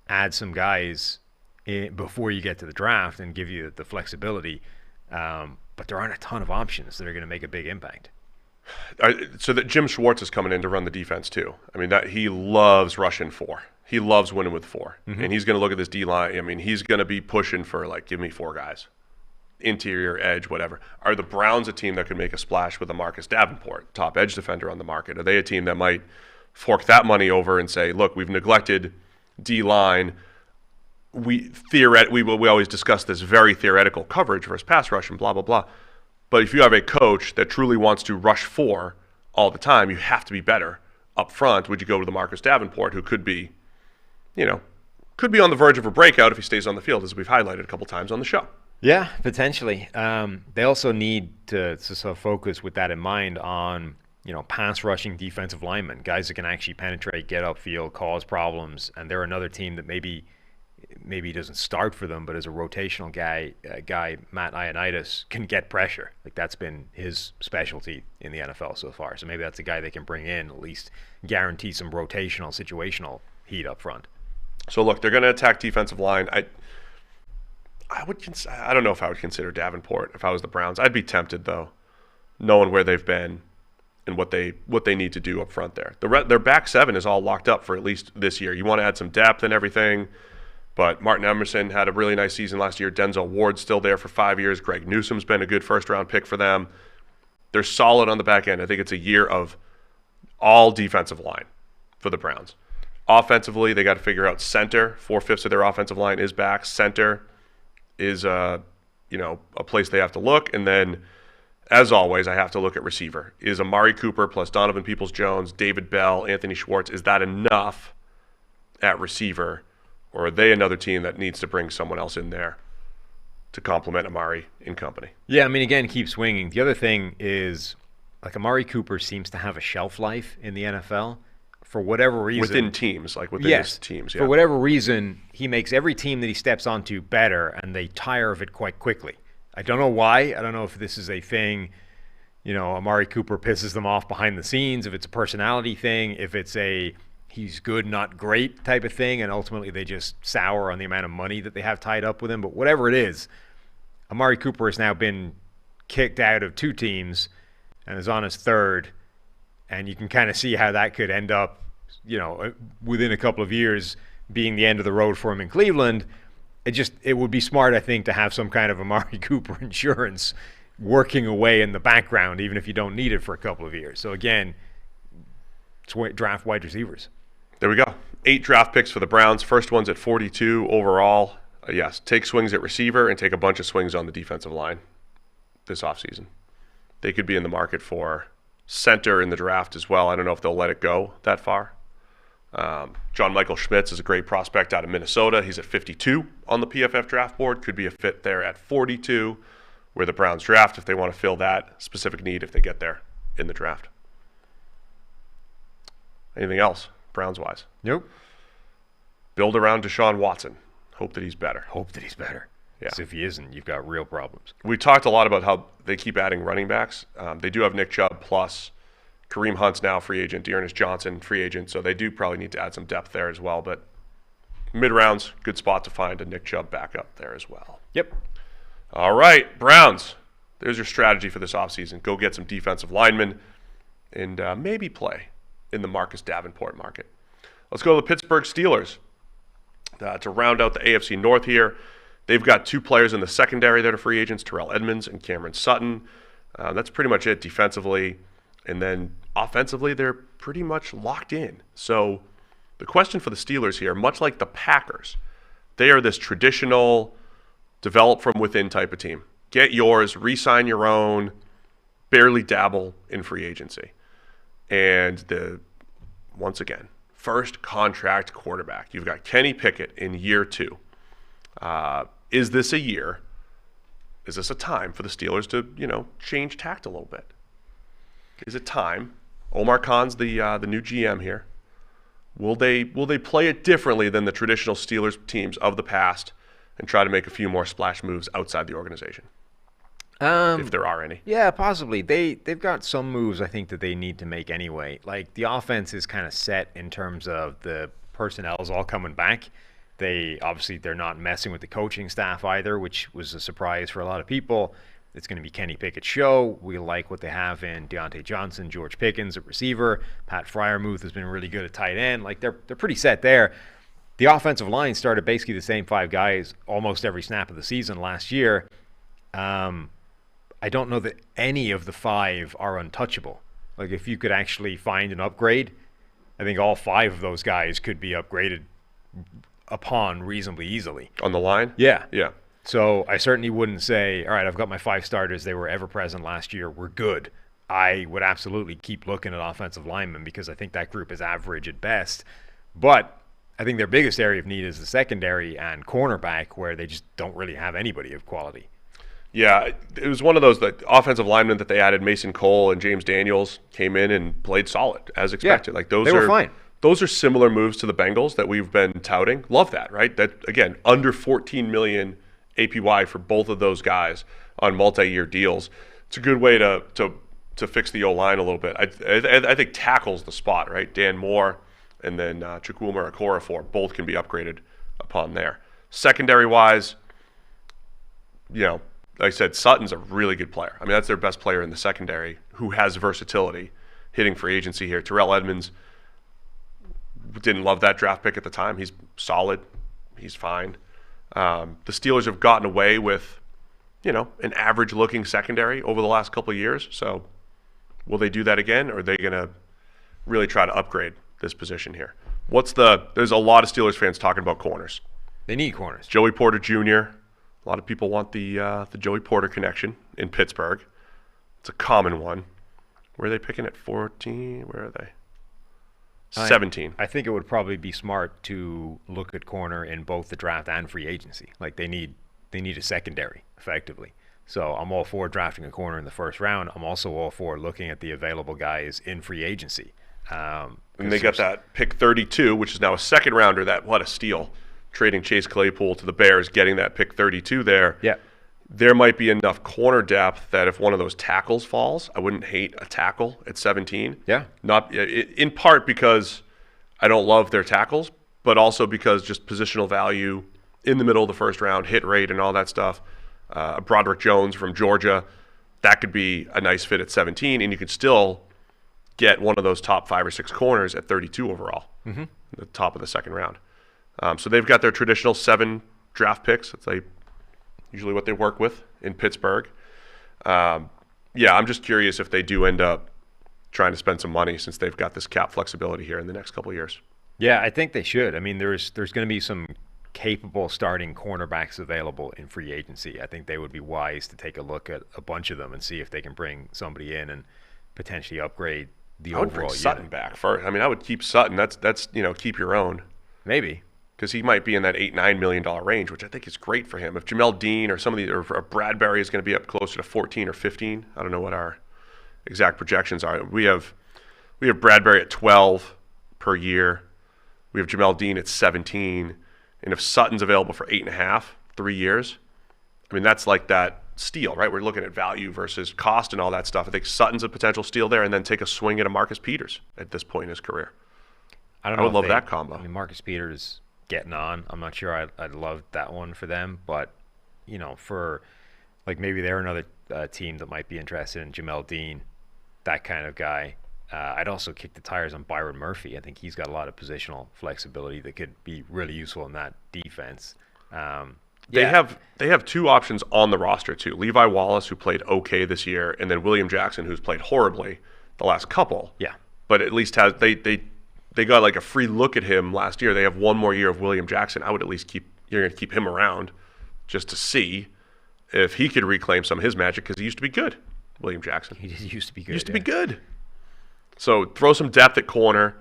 add some guys before you get to the draft and give you the flexibility. But there aren't a ton of options that are going to make a big impact. So that Jim Schwartz is coming in to run the defense too. I mean, that he loves rushing 4. He loves winning with 4. Mm-hmm. And he's going to look at this D-line. I mean, he's going to be pushing for, give me 4 guys. Interior, edge, whatever. Are the Browns a team that could make a splash with a Marcus Davenport, top edge defender on the market? Are they a team that might fork that money over and say, look, we've neglected D-line. We always discuss this very theoretical coverage versus pass rush and blah, blah, blah. But if you have a coach that truly wants to rush 4 all the time, you have to be better up front. Would you go to the Marcus Davenport, who could be on the verge of a breakout if he stays on the field, as we've highlighted a couple times on the show? Yeah, potentially. They also need to sort of focus with that in mind on, pass rushing defensive linemen, guys that can actually penetrate, get upfield, cause problems. And they're another team that maybe doesn't start for them, but as a rotational guy, Matt Ioannidis, can get pressure. That's been his specialty in the NFL so far. So maybe that's a guy they can bring in, at least guarantee some rotational, situational heat up front. So look, they're going to attack defensive line. I don't know if I would consider Davenport if I was the Browns. I'd be tempted though, knowing where they've been and what they need to do up front there. Their back 7 is all locked up for at least this year. You want to add some depth and everything. But Martin Emerson had a really nice season last year. Denzel Ward's still there for 5 years. Greg Newsome's been a good first-round pick for them. They're solid on the back end. I think it's a year of all defensive line for the Browns. Offensively, they got to figure out center. 4/5 of their offensive line is back. Center is a place they have to look. And then, as always, I have to look at receiver. Is Amari Cooper plus Donovan Peoples-Jones, David Bell, Anthony Schwartz, is that enough at receiver? Or are they another team that needs to bring someone else in there to complement Amari and company? Yeah, I mean, again, keep swinging. The other thing is, Amari Cooper seems to have a shelf life in the NFL for whatever reason. Within teams, his teams. Yeah. For whatever reason, he makes every team that he steps onto better, and they tire of it quite quickly. I don't know why. I don't know if this is a thing, Amari Cooper pisses them off behind the scenes, if it's a personality thing, if it's a he's good, not great type of thing, and ultimately they just sour on the amount of money that they have tied up with him. But whatever it is, Amari Cooper has now been kicked out of 2 teams and is on his 3rd, and you can kind of see how that could end up, within a couple of years being the end of the road for him in Cleveland. It would be smart, I think, to have some kind of Amari Cooper insurance working away in the background, even if you don't need it for a couple of years. So again, draft wide receivers. There we go. 8 draft picks for the Browns. First one's at 42 overall. Yes, take swings at receiver and take a bunch of swings on the defensive line this offseason. They could be in the market for center in the draft as well. I don't know if they'll let it go that far. John Michael Schmitz is a great prospect out of Minnesota. He's at 52 on the PFF draft board. Could be a fit there at 42 where the Browns draft if they want to fill that specific need if they get there in the draft. Anything else, Browns-wise? Nope. Build around Deshaun Watson. Hope that he's better. Yeah. So if he isn't, you've got real problems. We talked a lot about how they keep adding running backs. They do have Nick Chubb plus Kareem Hunt's now free agent. Dearness Johnson, free agent. So they do probably need to add some depth there as well. But mid-rounds, good spot to find a Nick Chubb backup there as well. Yep. All right, Browns. There's your strategy for this offseason. Go get some defensive linemen and maybe play in the Marcus Davenport market. Let's go to the Pittsburgh Steelers. To round out the AFC North here, they've got 2 players in the secondary that are free agents, Terrell Edmonds and Cameron Sutton. That's pretty much it defensively. And then offensively, they're pretty much locked in. So the question for the Steelers here, much like the Packers, they are this traditional develop from within type of team. Get yours, re-sign your own, barely dabble in free agency. And once again, first contract quarterback. You've got Kenny Pickett in year 2. Is this a year? Is this a time for the Steelers to, change tact a little bit? Is it time? Omar Khan's the new GM here. Will they play it differently than the traditional Steelers teams of the past and try to make a few more splash moves outside the organization? If there are any. Yeah, possibly. They've got some moves I think that they need to make anyway. Like the offense is kind of set in terms of the personnel's all coming back. They're not messing with the coaching staff either, which was a surprise for a lot of people. It's going to be Kenny Pickett's show. We like what they have in Deontay Johnson, George Pickens at receiver. Pat Freiermuth has been really good at tight end. Like they're pretty set there. The offensive line started basically the same 5 guys almost every snap of the season last year. I don't know that any of the 5 are untouchable. Like if you could actually find an upgrade, I think all 5 of those guys could be upgraded upon reasonably easily. On the line? Yeah. Yeah. So I certainly wouldn't say, all right, I've got my 5 starters. They were ever present last year. We're good. I would absolutely keep looking at offensive linemen because I think that group is average at best. But I think their biggest area of need is the secondary and cornerback where they just don't really have anybody of quality. Yeah, it was one of those offensive linemen that they added. Mason Cole and James Daniels came in and played solid as expected. Yeah, they were fine. Those are similar moves to the Bengals that we've been touting. Love that, right? That again, under $14 million APY for both of those guys on multi-year deals. It's a good way to fix the O-line a little bit. I think tackle's the spot, right? Dan Moore and then Chukwuma Okorafor both can be upgraded upon there. Secondary-wise, like I said, Sutton's a really good player. I mean, that's their best player in the secondary who has versatility hitting free agency here. Terrell Edmonds, didn't love that draft pick at the time. He's solid. He's fine. The Steelers have gotten away with, an average-looking secondary over the last couple of years. So will they do that again, or are they going to really try to upgrade this position here? There's a lot of Steelers fans talking about corners. They need corners. Joey Porter Jr., a lot of people want the Joey Porter connection in Pittsburgh. It's a common one. Where are they picking at 14? Where are they? 17. I think it would probably be smart to look at corner in both the draft and free agency. Like they need a secondary, effectively. So I'm all for drafting a corner in the first round. I'm also all for looking at the available guys in free agency. And they got that pick 32, which is now a second rounder. What a steal. Trading Chase Claypool to the Bears, getting that pick 32 there. Yeah. There might be enough corner depth that if one of those tackles falls, I wouldn't hate a tackle at 17. Yeah. Not in part because I don't love their tackles, but also because just positional value in the middle of the first round, hit rate and all that stuff. Broderick Jones from Georgia, that could be a nice fit at 17, and you could still get one of those top 5 or 6 corners at 32 overall, the top of the second round. So they've got their traditional 7 draft picks. That's usually what they work with in Pittsburgh. I'm just curious if they do end up trying to spend some money since they've got this cap flexibility here in the next couple of years. Yeah, I think they should. I mean, there's going to be some capable starting cornerbacks available in free agency. I think they would be wise to take a look at a bunch of them and see if they can bring somebody in and potentially upgrade the overall unit. I would bring Sutton back first. I mean, I would keep Sutton. That's keep your own. Maybe. Because he might be in that $8-9 million range, which I think is great for him. If Jamel Dean or or Bradbury is going to be up closer to 14 or 15, I don't know what our exact projections are. We have Bradbury at 12 per year. We have Jamel Dean at 17, and if Sutton's available for 8.5, 3 years, I mean that's like that steal, right? We're looking at value versus cost and all that stuff. I think Sutton's a potential steal there, and then take a swing at a Marcus Peters at this point in his career. I would love that combo. I mean, Marcus Peters getting on. I'm not sure I'd love that one for them, but for like maybe they're another team that might be interested in Jamel Dean, that kind of guy. I'd also kick the tires on Byron Murphy. I think he's got a lot of positional flexibility that could be really useful in that defense. They have two options on the roster too. Levi Wallace, who played okay this year, and then William Jackson, who's played horribly the last couple. Yeah. But at least they got like a free look at him last year. They have one more year of William Jackson. I would at least you're going to keep him around just to see if he could reclaim some of his magic, because he used to be good, William Jackson. He used to be good. He used to be good. So throw some depth at corner.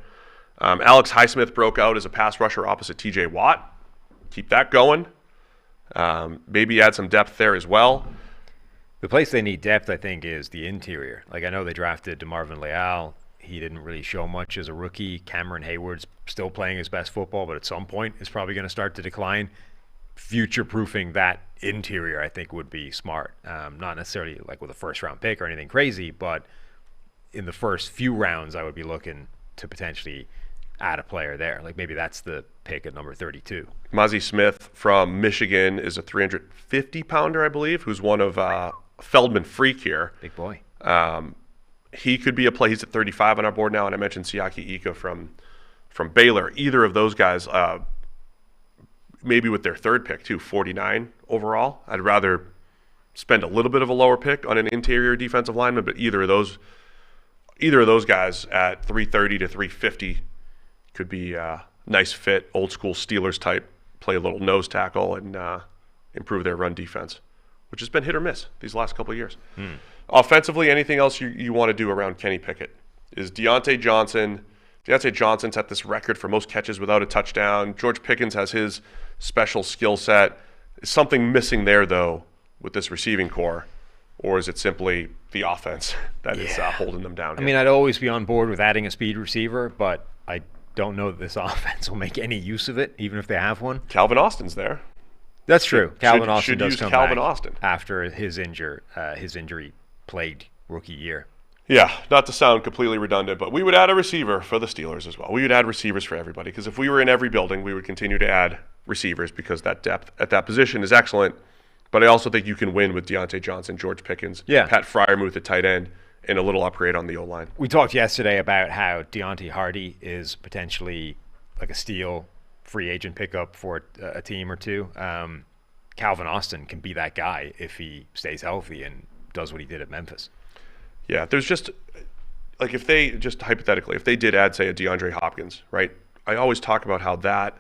Alex Highsmith broke out as a pass rusher opposite TJ Watt. Keep that going. Maybe add some depth there as well. The place they need depth, I think, is the interior. Like, I know they drafted DeMarvin Leal. He didn't really show much as a rookie. Cameron Hayward's still playing his best football, but at some point is probably going to start to decline. Future-proofing that interior, I think, would be smart. Not necessarily like with a first-round pick or anything crazy, but in the first few rounds, I would be looking to potentially add a player there. Like, maybe that's the pick at number 32. Mozzie Smith from Michigan is a 350-pounder, I believe, who's one of Feldman Freak here. Big boy. He could be a play. He's at 35 on our board now, and I mentioned Siaki Ika from Baylor. Either of those guys, maybe with their third pick too, 49 overall. I'd rather spend a little bit of a lower pick on an interior defensive lineman, but either of those guys at 330 to 350 could be a nice fit, old school Steelers type, play a little nose tackle and improve their run defense, which has been hit or miss these last couple of years. Offensively, anything else you want to do around Kenny Pickett? Is Deontay Johnson's at this record for most catches without a touchdown. George Pickens has his special skill set. Is something missing there, though, with this receiving core? Or is it simply the offense that is holding them down here? I mean, I'd always be on board with adding a speed receiver, but I don't know that this offense will make any use of it, even if they have one. Calvin Austin's there. That's true. Calvin Austin does use come Calvin back Austin after his injury-plagued rookie year. Yeah, not to sound completely redundant, but we would add a receiver for the Steelers as well. We would add receivers for everybody, because if we were in every building, we would continue to add receivers, because that depth at that position is excellent. But I also think you can win with Deontay Johnson, George Pickens, Pat Freiermuth at tight end, and a little upgrade on the O-line. We talked yesterday about how Deontay Hardy is potentially like a steal free agent pickup for a team or two. Calvin Austin can be that guy if he stays healthy and does what he did at Memphis. Yeah, there's just, like, if they, just hypothetically, if they did add, say, a DeAndre Hopkins, right? I always talk about how that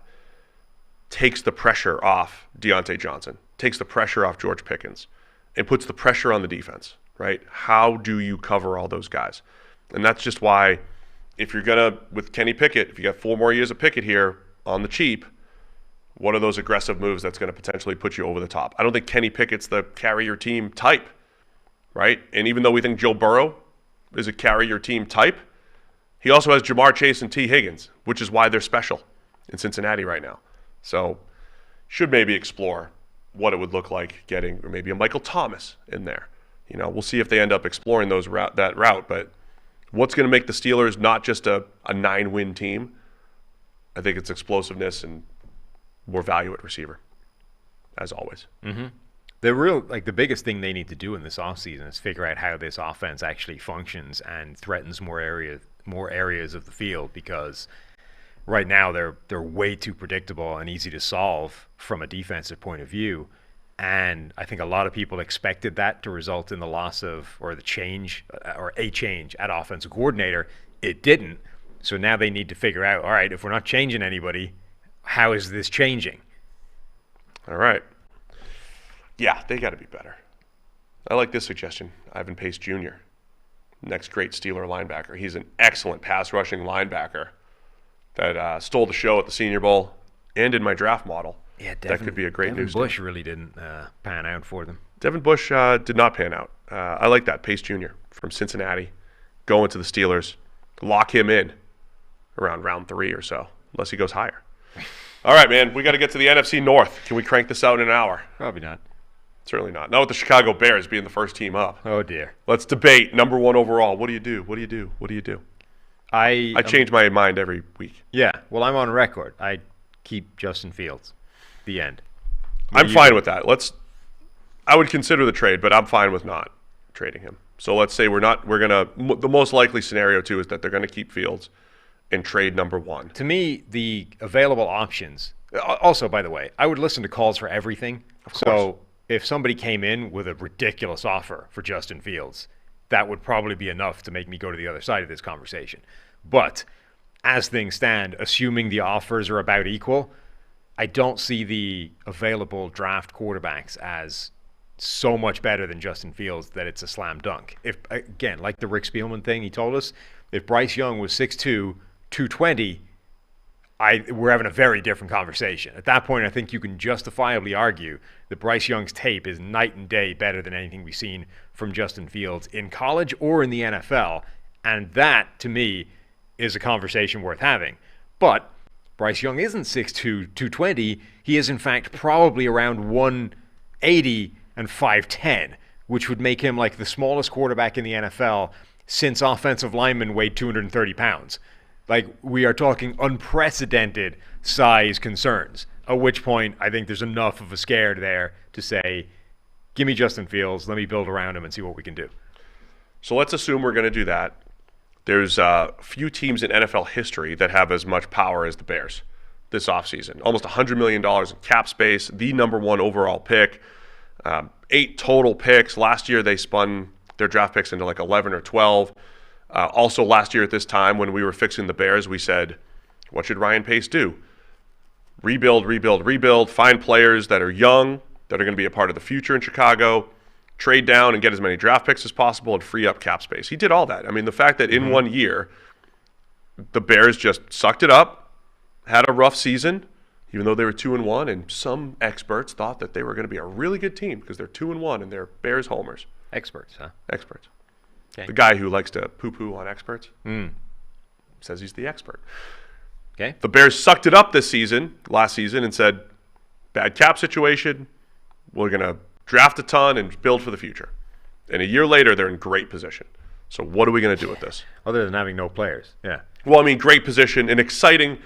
takes the pressure off Deontay Johnson, takes the pressure off George Pickens, and puts the pressure on the defense, right? How do you cover all those guys? And that's just why, if you're going to, with Kenny Pickett, if you got 4 more years of Pickett here on the cheap, what are those aggressive moves that's going to potentially put you over the top? I don't think Kenny Pickett's the carry your team type, right? And even though we think Joe Burrow is a carry your team type, he also has Jamar Chase and T. Higgins, which is why they're special in Cincinnati right now. So should maybe explore what it would look like getting, or maybe a Michael Thomas in there. You know, we'll see if they end up exploring that route. But what's going to make the Steelers not just a 9-win team? I think it's explosiveness and more value at receiver, as always. Mm-hmm. The biggest thing they need to do in this offseason is figure out how this offense actually functions and threatens more areas of the field, because right now they're way too predictable and easy to solve from a defensive point of view. And I think a lot of people expected that to result in the loss of, or the change, or a change at offensive coordinator. It didn't. So now they need to figure out, all right, if we're not changing anybody, how is this changing? All right. Yeah, they got to be better. I like this suggestion. Ivan Pace Jr., next great Steeler linebacker. He's an excellent pass-rushing linebacker that stole the show at the Senior Bowl and in my draft model. Yeah, that could be a great news. Devin Bush really didn't pan out for them. Devin Bush did not pan out. I like that. Pace Jr. from Cincinnati, going to the Steelers. Lock him in around round 3 or so, unless he goes higher. All right, man, we got to get to the NFC North. Can we crank this out in an hour? Probably not. Certainly not. Not with the Chicago Bears being the first team up. Oh, dear. Let's debate number 1 overall. What do you do? What do you do? What do you do? I change my mind every week. Yeah, well, I'm on record. I keep Justin Fields. The end. I'm fine with that. I would consider the trade, but I'm fine with not trading him. So let's say the most likely scenario too is that they're gonna keep Fields and trade number 1. To me, the available options. Also, by the way, I would listen to calls for everything. Of course. So if somebody came in with a ridiculous offer for Justin Fields, that would probably be enough to make me go to the other side of this conversation. But as things stand, assuming the offers are about equal, I don't see the available draft quarterbacks as so much better than Justin Fields that it's a slam dunk. If, again, like the Rick Spielman thing he told us, if Bryce Young was 6'2", 220, we're having a very different conversation. At that point, I think you can justifiably argue that Bryce Young's tape is night and day better than anything we've seen from Justin Fields in college or in the NFL. And that, to me, is a conversation worth having. But Bryce Young isn't 6'2", 220. He is, in fact, probably around 180 and 5'10", which would make him like the smallest quarterback in the NFL since offensive linemen weighed 230 pounds. Like, we are talking unprecedented size concerns, at which point I think there's enough of a scare there to say, give me Justin Fields, let me build around him and see what we can do. So let's assume we're going to do that. There's a few teams in NFL history that have as much power as the Bears this offseason. Almost $100 million in cap space, the number 1 overall pick, 8 total picks. Last year they spun their draft picks into like 11 or 12. Also last year at this time when we were fixing the Bears, we said, what should Ryan Pace do? Rebuild, rebuild, rebuild, find players that are young, that are going to be a part of the future in Chicago, trade down and get as many draft picks as possible and free up cap space. He did all that. I mean, the fact that in 1 year, the Bears just sucked it up, had a rough season, even though they were 2-1, and some experts thought that they were going to be a really good team because they're 2-1 and they're Bears homers. Experts, huh? Experts. Okay. The guy who likes to poo-poo on experts says he's the expert. Okay. The Bears sucked it up last season, and said, bad cap situation, we're going to draft a ton and build for the future. And a year later, they're in great position. So what are we going to do with this? Other than having no players, yeah. Well, I mean, great position and exciting.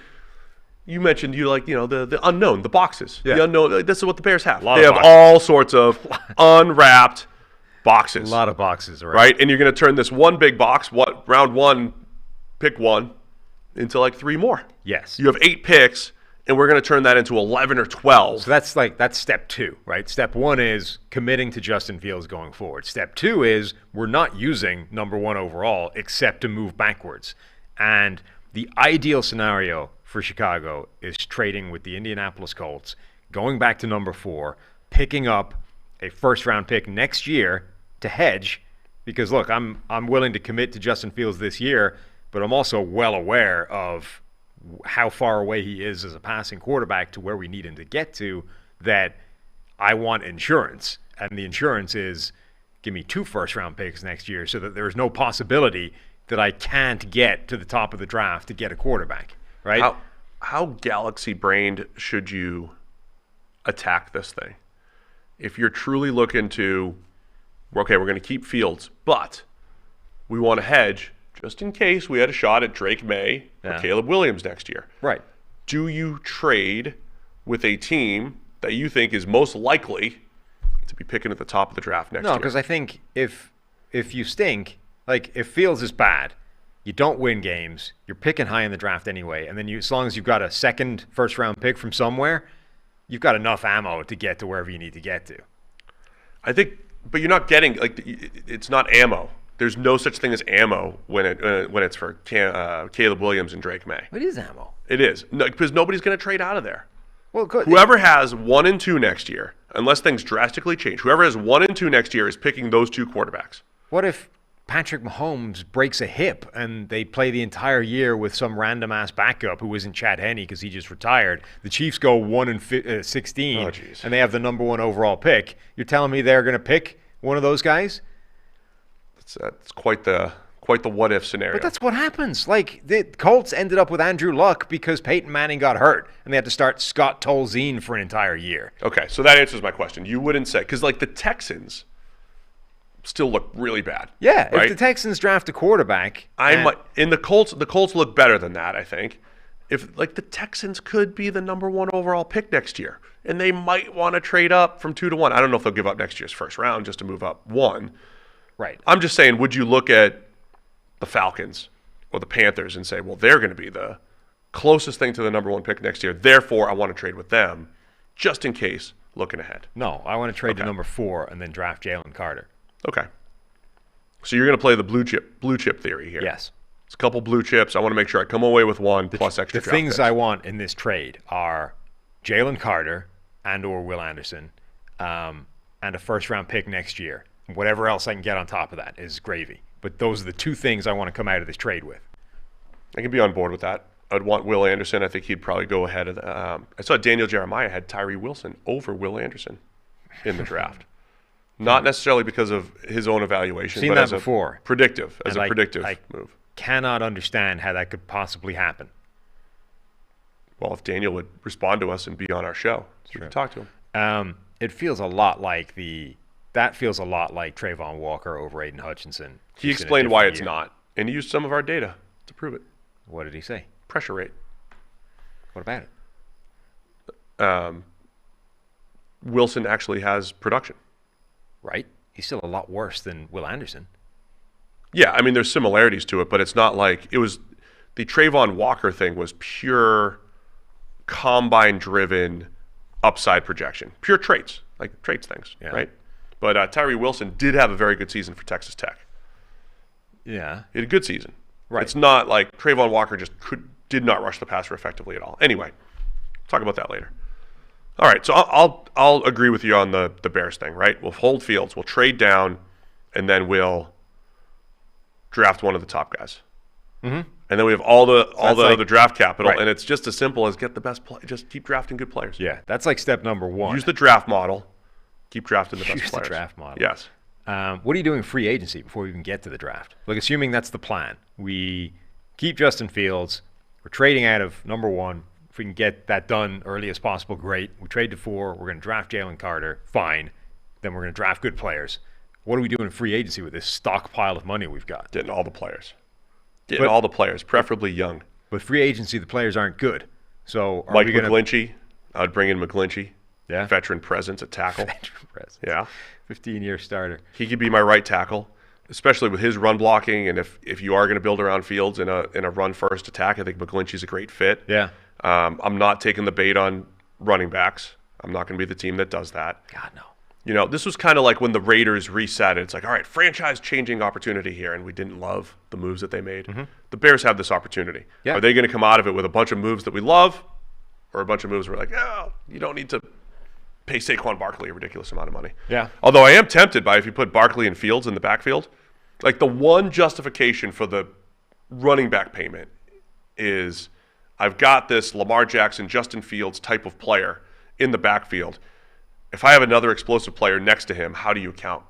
You mentioned the unknown, the boxes. Yeah. The unknown. This is what the Bears have. They They have boxes. all sorts of unwrapped boxes. A lot of boxes, right? And you're going to turn this one big box, round 1, pick 1, into like 3 more. Yes. You have 8 picks, and we're going to turn that into 11 or 12. So that's step 2, right? Step 1 is committing to Justin Fields going forward. Step 2 is we're not using number 1 overall except to move backwards. And the ideal scenario for Chicago is trading with the Indianapolis Colts, going back to number 4, picking up a first-round pick next year to hedge, because look, I'm willing to commit to Justin Fields this year, but I'm also well aware of how far away he is as a passing quarterback to where we need him to get to, that I want insurance. And the insurance is, give me 2 first-round picks next year so that there's no possibility that I can't get to the top of the draft to get a quarterback, right? How galaxy-brained should you attack this thing? If you're truly looking to, okay, we're going to keep Fields, but we want to hedge just in case we had a shot at Drake May or Caleb Williams next year. Right. Do you trade with a team that you think is most likely to be picking at the top of the draft next year? No, because I think if you stink, like if Fields is bad, you don't win games, you're picking high in the draft anyway, and then as long as you've got a second first-round pick from somewhere, you've got enough ammo to get to wherever you need to get to. I think, but you're not getting, like, it's not ammo. There's no such thing as ammo when it's for Caleb Williams and Drake May. It is ammo. It is. No, because nobody's going to trade out of there. Well, good. Whoever has 1 and 2 next year, unless things drastically change, whoever has 1 and 2 next year is picking those 2 quarterbacks. What if Patrick Mahomes breaks a hip and they play the entire year with some random-ass backup who isn't Chad Henne because he just retired? The Chiefs go 1-16, and they have the number 1 overall pick. You're telling me they're going to pick one of those guys? It's quite the quite the what if scenario. But that's what happens. Like, the Colts ended up with Andrew Luck because Peyton Manning got hurt, and they had to start Scott Tolzien for an entire year. Okay, so that answers my question. You wouldn't say, because like the Texans still look really bad. Yeah, right? if the Texans draft a quarterback, In the Colts look better than that, I think. If like the Texans could be the number 1 overall pick next year, and they might want to trade up from 2 to 1. I don't know if they'll give up next year's first round just to move up 1. right? I'm just saying, would you look at the Falcons or the Panthers and say, well, they're going to be the closest thing to the number 1 pick next year, therefore I want to trade with them, just in case, looking ahead? No, I want to trade to number 4 and then draft Jalen Carter. Okay. So you're going to play the blue chip theory here. Yes. It's a couple blue chips. I want to make sure I come away with 1 plus extra The draft things picks. I want in this trade are Jalen Carter and or Will Anderson, and a first-round pick next year. Whatever else I can get on top of that is gravy. But those are the 2 things I want to come out of this trade with. I can be on board with that. I'd want Will Anderson. I think he'd probably go ahead of I saw Daniel Jeremiah had Tyree Wilson over Will Anderson in the draft. Not necessarily because of his own evaluation, Seen but that as before. a predictive I move. Cannot understand how that could possibly happen. Well, if Daniel would respond to us and be on our show, so we can talk to him. It feels a lot like Trayvon Walker over Aiden Hutchinson. He just in a explained why different it's year. not, and he used some of our data to prove it. What did he say? Pressure rate. What about it? Wilson actually has production. Right? He's still a lot worse than Will Anderson. Yeah, I mean, there's similarities to it, but it's not like it was the Trayvon Walker thing was pure combine-driven upside projection, pure traits, like traits things, right? But Tyree Wilson did have a very good season for Texas Tech. Yeah. He had a good season. Right. It's not like Trayvon Walker just did not rush the passer effectively at all. Anyway, talk about that later. All right, so I'll agree with you on the Bears thing, right? We'll hold Fields, we'll trade down, and then we'll draft one of the top guys. Mm-hmm. And then we have all the other draft capital, right. and it's just as simple as get the best play. Just keep drafting good players. Yeah, that's like step number 1. Use the draft model. Keep drafting the best Use players. the draft model. Yes. What are you doing in free agency before we even get to the draft? Like, assuming that's the plan, we keep Justin Fields. We're trading out of number 1. If we can get that done early as possible, great. We trade to 4. We're going to draft Jalen Carter. Fine. Then we're going to draft good players. What are we doing in free agency with this stockpile of money we've got? Getting all the players. All the players, preferably young. But free agency, the players aren't good. So are Mike we going to... McGlinchey. I would bring in McGlinchey. Yeah. Veteran presence at tackle. Veteran presence. Yeah. 15-year starter. He could be my right tackle, especially with his run blocking. And if you are going to build around Fields in a run-first attack, I think McGlinchey's a great fit. Yeah. I'm not taking the bait on running backs. I'm not going to be the team that does that. God, no. You know, this was kind of like when the Raiders reset it. It's like, all right, franchise-changing opportunity here, and we didn't love the moves that they made. Mm-hmm. The Bears have this opportunity. Yeah. Are they going to come out of it with a bunch of moves that we love, or a bunch of moves where we're like, oh, you don't need to pay Saquon Barkley a ridiculous amount of money? Yeah. Although I am tempted by if you put Barkley and Fields in the backfield, like the one justification for the running back payment is I've got this Lamar Jackson, Justin Fields type of player in the backfield. If I have another explosive player next to him, how do you account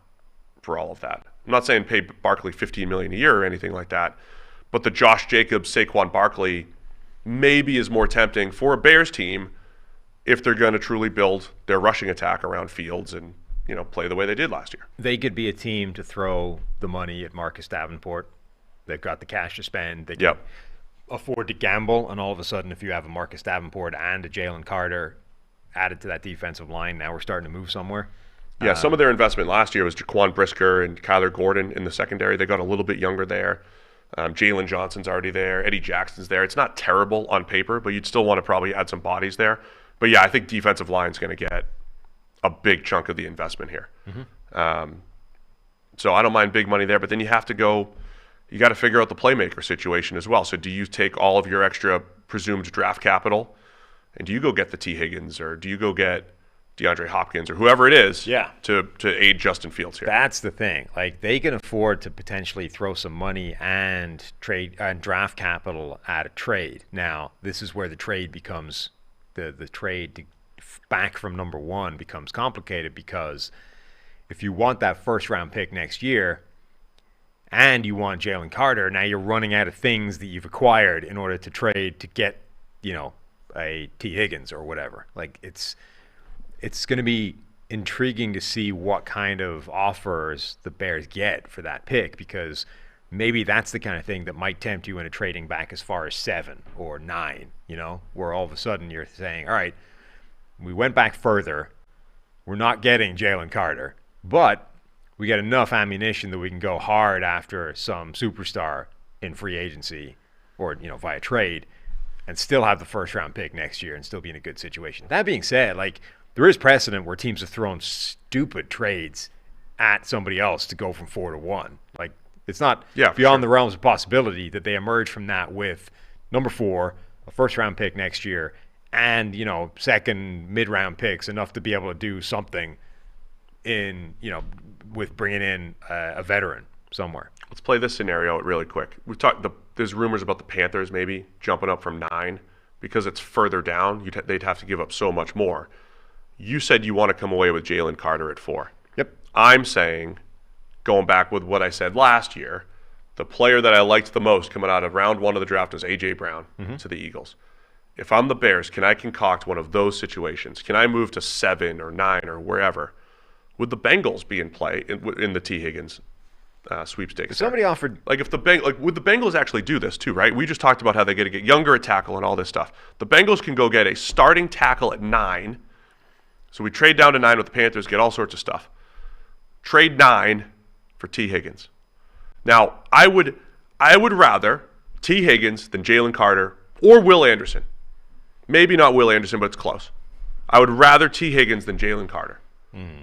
for all of that? I'm not saying pay Barkley $15 million a year or anything like that, but the Josh Jacobs, Saquon Barkley maybe is more tempting for a Bears team if they're going to truly build their rushing attack around Fields and, you know, play the way they did last year. They could be a team to throw the money at Marcus Davenport. They've got the cash to spend. They can afford to gamble, and all of a sudden, if you have a Marcus Davenport and a Jalen Carter added to that defensive line, now we're starting to move somewhere. Yeah, some of their investment last year was Jaquan Brisker and Kyler Gordon in the secondary. They got a little bit younger there. Jalen Johnson's already there. Eddie Jackson's there. It's not terrible on paper, but you'd still want to probably add some bodies there. But yeah, I think defensive line's going to get a big chunk of the investment here. Mm-hmm. So I don't mind big money there, but then you have to go, you got to figure out the playmaker situation as well. So do you take all of your extra presumed draft capital and do you go get the T. Higgins or do you go get DeAndre Hopkins or whoever it is to aid Justin Fields here? That's the thing. Like, they can afford to potentially throw some money and trade and draft capital at a trade. Now, this is where the trade becomes the trade back from number 1 becomes complicated, because if you want that first round pick next year, and you want Jalen Carter, now you're running out of things that you've acquired in order to trade to get, a T. Higgins or whatever. Like, it's going to be intriguing to see what kind of offers the Bears get for that pick, because maybe that's the kind of thing that might tempt you into trading back as far as 7 or 9, where all of a sudden you're saying, all right, we went back further. We're not getting Jalen Carter, but we got enough ammunition that we can go hard after some superstar in free agency or, via trade, and still have the first round pick next year and still be in a good situation. That being said, like, there is precedent where teams have thrown stupid trades at somebody else to go from 4 to 1. Like, it's not beyond the realms of possibility that they emerge from that with number 4, a first round pick next year, and, second mid-round picks, enough to be able to do something with bringing in a veteran somewhere. Let's play this scenario really quick. There's rumors about the Panthers maybe jumping up from 9 because it's further down. They'd have to give up so much more. You said you want to come away with Jalen Carter at 4. Yep. I'm saying, going back with what I said last year, the player that I liked the most coming out of round 1 of the draft was A.J. Brown to the Eagles. If I'm the Bears, can I concoct one of those situations? Can I move to 7 or 9 or wherever? Would the Bengals be in play in the T. Higgins sweepstakes? Somebody offered, would the Bengals actually do this too? Right? We just talked about how they got to get younger at tackle and all this stuff. The Bengals can go get a starting tackle at 9. So we trade down to 9 with the Panthers, get all sorts of stuff. Trade 9 for T. Higgins. Now, I would rather T. Higgins than Jalen Carter or Will Anderson. Maybe not Will Anderson, but it's close. I would rather T. Higgins than Jalen Carter.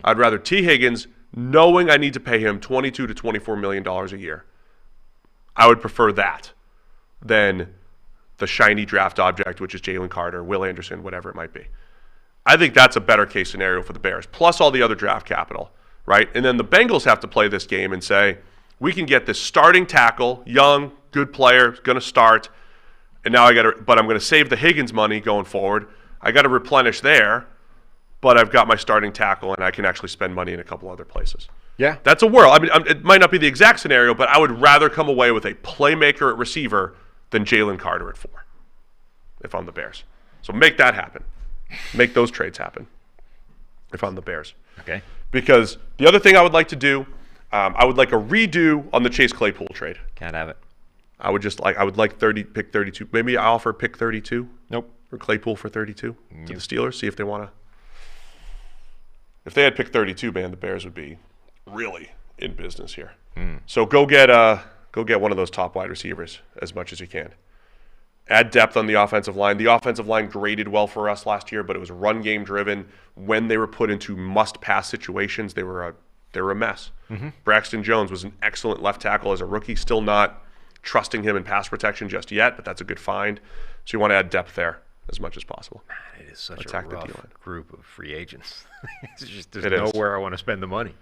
I'd rather T. Higgins, knowing I need to pay him $22 to $24 million a year. I would prefer that than the shiny draft object, which is Jalen Carter, Will Anderson, whatever it might be. I think that's a better case scenario for the Bears, plus all the other draft capital, right? And then the Bengals have to play this game and say, we can get this starting tackle, young, good player, going to start, and now but I'm going to save the Higgins money going forward. I got to replenish there, but I've got my starting tackle, and I can actually spend money in a couple other places. Yeah. That's a world. I mean, it might not be the exact scenario, but I would rather come away with a playmaker at receiver than Jalen Carter at 4 if I'm the Bears. So make that happen. Make those trades happen if I'm the Bears. Okay. Because the other thing I would like to do, I would like a redo on the Chase Claypool trade. Can't have it. I would like pick 32. Maybe I offer pick 32. Nope. Or Claypool for 32 to the Steelers. See if they want to. If they had pick 32, man, the Bears would be really in business here. So go get one of those top wide receivers as much as you can. Add depth on the offensive line. The offensive line graded well for us last year, but it was run game driven. When they were put into must-pass situations, they were a mess. Braxton Jones was an excellent left tackle as a rookie. Still not trusting him in pass protection just yet, but that's a good find. So you want to add depth there as much as possible. Man, it is such a rough group of free agents. There's is. nowhere I want to spend the money.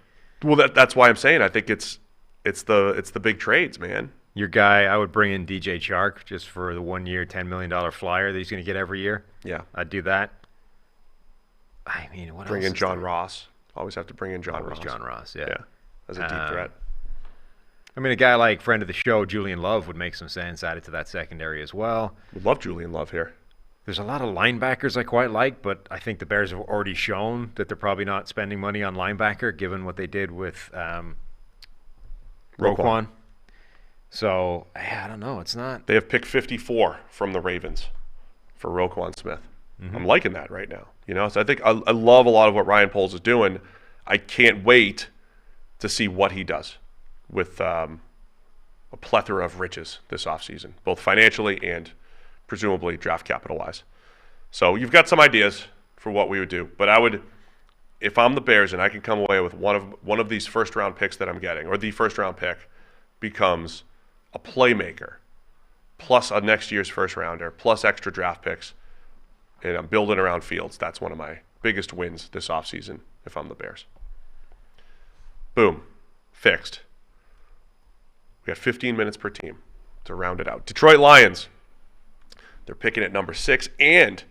Well, that's why I'm saying I think it's the big trades, man. Your guy, I would bring in DJ Chark just for the 1 year, $10 million flyer that he's going to get every year. Yeah. I'd do that. I mean, what bring else in John Ross. Always have to bring in John Ross. John Ross, yeah. Yeah, as a deep threat. I mean, a guy like friend of the show, Julian Love, would make some sense added to that secondary as well. We love Julian Love here. There's a lot of linebackers I quite like, but I think the Bears have already shown that they're probably not spending money on linebacker, given what they did with Roquan. So, I don't know. It's not. They have pick 54 from the Ravens for Roquan Smith. I'm liking that right now. So I think I love a lot of what Ryan Poles is doing. I can't wait to see what he does with a plethora of riches this offseason, both financially and presumably draft capital-wise. So you've got some ideas for what we would do. But I would, if I'm the Bears and I can come away with one of these first-round picks that I'm getting, or the first-round pick becomes a playmaker, plus a next year's first rounder, plus extra draft picks, and I'm building around Fields. That's one of my biggest wins this offseason if I'm the Bears. Boom. Fixed. We got 15 minutes per team to round it out. Detroit Lions. They're picking at number 6 and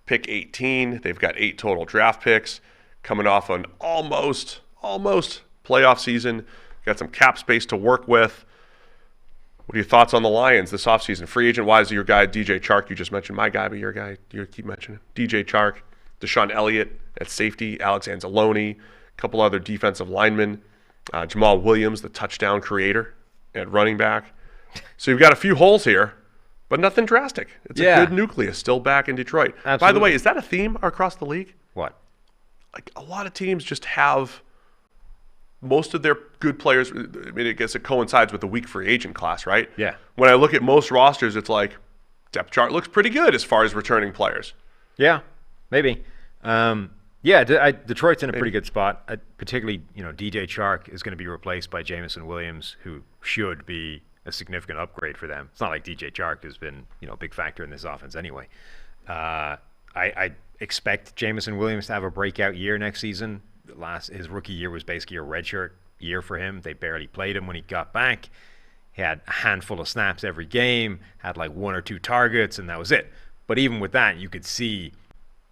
pick 18. They've got 8 total draft picks coming off an almost playoff season. Got some cap space to work with. What are your thoughts on the Lions this offseason? Free agent-wise, your guy, DJ Chark, you just mentioned my guy, but your guy, you keep mentioning DJ Chark, Deshaun Elliott at safety, Alex Anzalone, a couple other defensive linemen, Jamal Williams, the touchdown creator at running back. So you've got a few holes here, but nothing drastic. It's a good nucleus still back in Detroit. Absolutely. By the way, is that a theme across the league? What? Like a lot of teams just have most of their good players. I mean, I guess it coincides with the weak free agent class, right? Yeah. When I look at most rosters, it's like depth chart looks pretty good as far as returning players. Yeah, maybe. Detroit's in a pretty good spot. Particularly, DJ Chark is going to be replaced by Jameson Williams, who should be a significant upgrade for them. It's not like DJ Chark has been, a big factor in this offense anyway. I expect Jameson Williams to have a breakout year next season. His rookie year was basically a redshirt year for him. They barely played him when he got back. He had a handful of snaps every game, had like 1 or 2 targets, and that was it. But even with that, you could see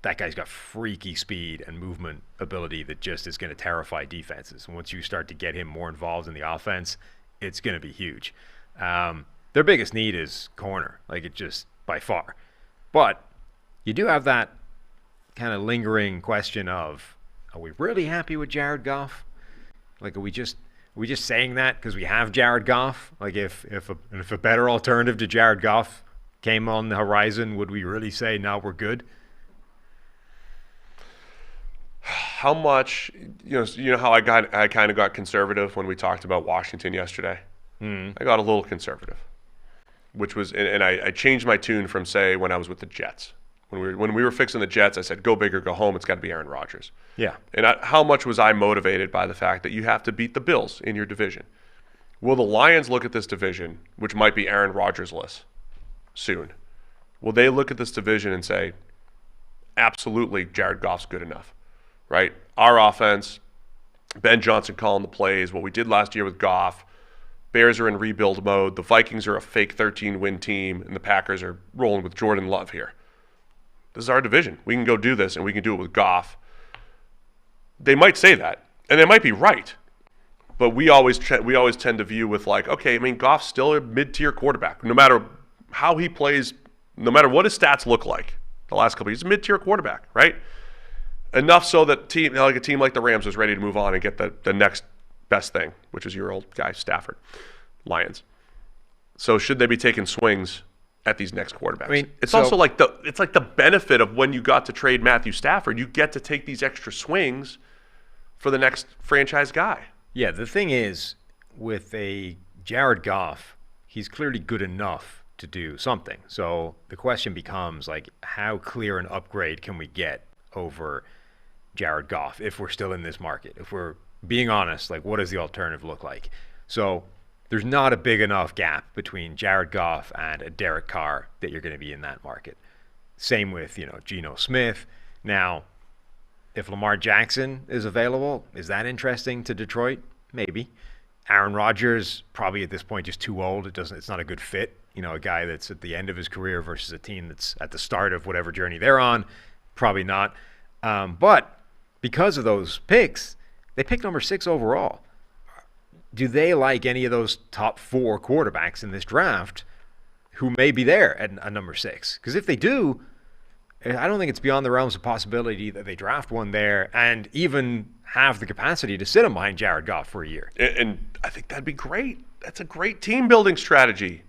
that guy's got freaky speed and movement ability that just is going to terrify defenses. And once you start to get him more involved in the offense, it's going to be huge. Their biggest need is corner, by far. But you do have that kind of lingering question of, are we really happy with Jared Goff? Like, are we just saying that because we have Jared Goff? Like, if a better alternative to Jared Goff came on the horizon, would we really say, no, we're good? How much, how I kind of got conservative when we talked about Washington yesterday? I got a little conservative, which was, and I changed my tune from, say, when I was with the Jets. When we were fixing the Jets, I said, go big or go home. It's got to be Aaron Rodgers. Yeah. And how much was I motivated by the fact that you have to beat the Bills in your division? Will the Lions look at this division, which might be Aaron Rodgers-less soon? Will they look at this division and say, absolutely, Jared Goff's good enough, right? Our offense, Ben Johnson calling the plays, what we did last year with Goff, Bears are in rebuild mode, the Vikings are a fake 13-win team, and the Packers are rolling with Jordan Love here. This is our division. We can go do this, and we can do it with Goff. They might say that, and they might be right. But we always tend to view with Goff's still a mid-tier quarterback. No matter how he plays, no matter what his stats look like the last couple of years, he's a mid-tier quarterback, right? Enough so that a team like the Rams was ready to move on and get the next best thing, which is your old guy, Stafford, Lions. So should they be taking swings at these next quarterbacks? I mean, it's also like the benefit of when you got to trade Matthew Stafford, you get to take these extra swings for the next franchise guy. Yeah, the thing is, with a Jared Goff, he's clearly good enough to do something. So the question becomes, how clear an upgrade can we get over Jared Goff if we're still in this market? If we're being honest, what does the alternative look like? So there's not a big enough gap between Jared Goff and a Derek Carr that you're going to be in that market. Same with, Geno Smith. Now, if Lamar Jackson is available, is that interesting to Detroit? Maybe. Aaron Rodgers, probably at this point just too old. It's not a good fit. A guy that's at the end of his career versus a team that's at the start of whatever journey they're on, probably not. But because of those picks, they picked number 6 overall. Do they like any of those top 4 quarterbacks in this draft who may be there at number 6? Because if they do, I don't think it's beyond the realms of possibility that they draft one there and even have the capacity to sit him behind Jared Goff for a year. And I think that'd be great. That's a great team building strategy.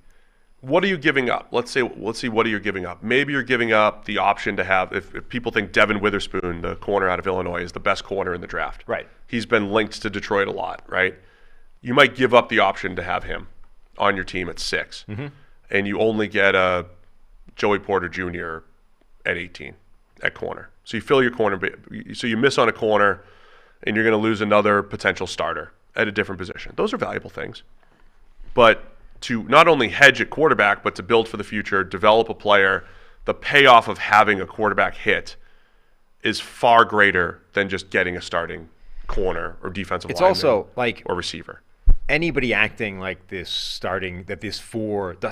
What are you giving up? Let's see, what are you giving up? Maybe you're giving up the option to have, if people think Devin Witherspoon, the corner out of Illinois, is the best corner in the draft. Right. He's been linked to Detroit a lot, right? You might give up the option to have him on your team at 6. Mm-hmm. And you only get a Joey Porter Jr. at 18 at corner. So you fill your corner, so you miss on a corner, and you're going to lose another potential starter at a different position. Those are valuable things. But to not only hedge at quarterback, but to build for the future, develop a player, the payoff of having a quarterback hit is far greater than just getting a starting corner or defensive lineman. It's also or receiver. Anybody acting like the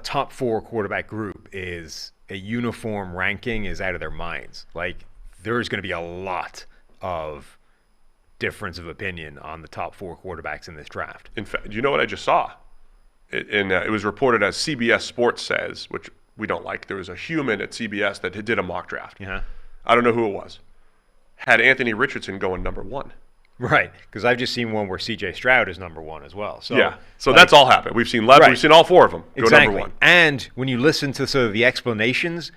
top 4 quarterback group is a uniform ranking is out of their minds. There's going to be a lot of difference of opinion on the top 4 quarterbacks in this draft. In fact, do you know what I just saw? It was reported as CBS Sports says, which we don't like. There was a human at CBS that did a mock draft. Yeah. I don't know who it was. Had Anthony Richardson going number 1. Right, because I've just seen one where C.J. Stroud is number 1 as well. So, yeah, so that's all happened. We've seen We've seen all 4 of them go exactly. number 1. And when you listen to sort of the explanations,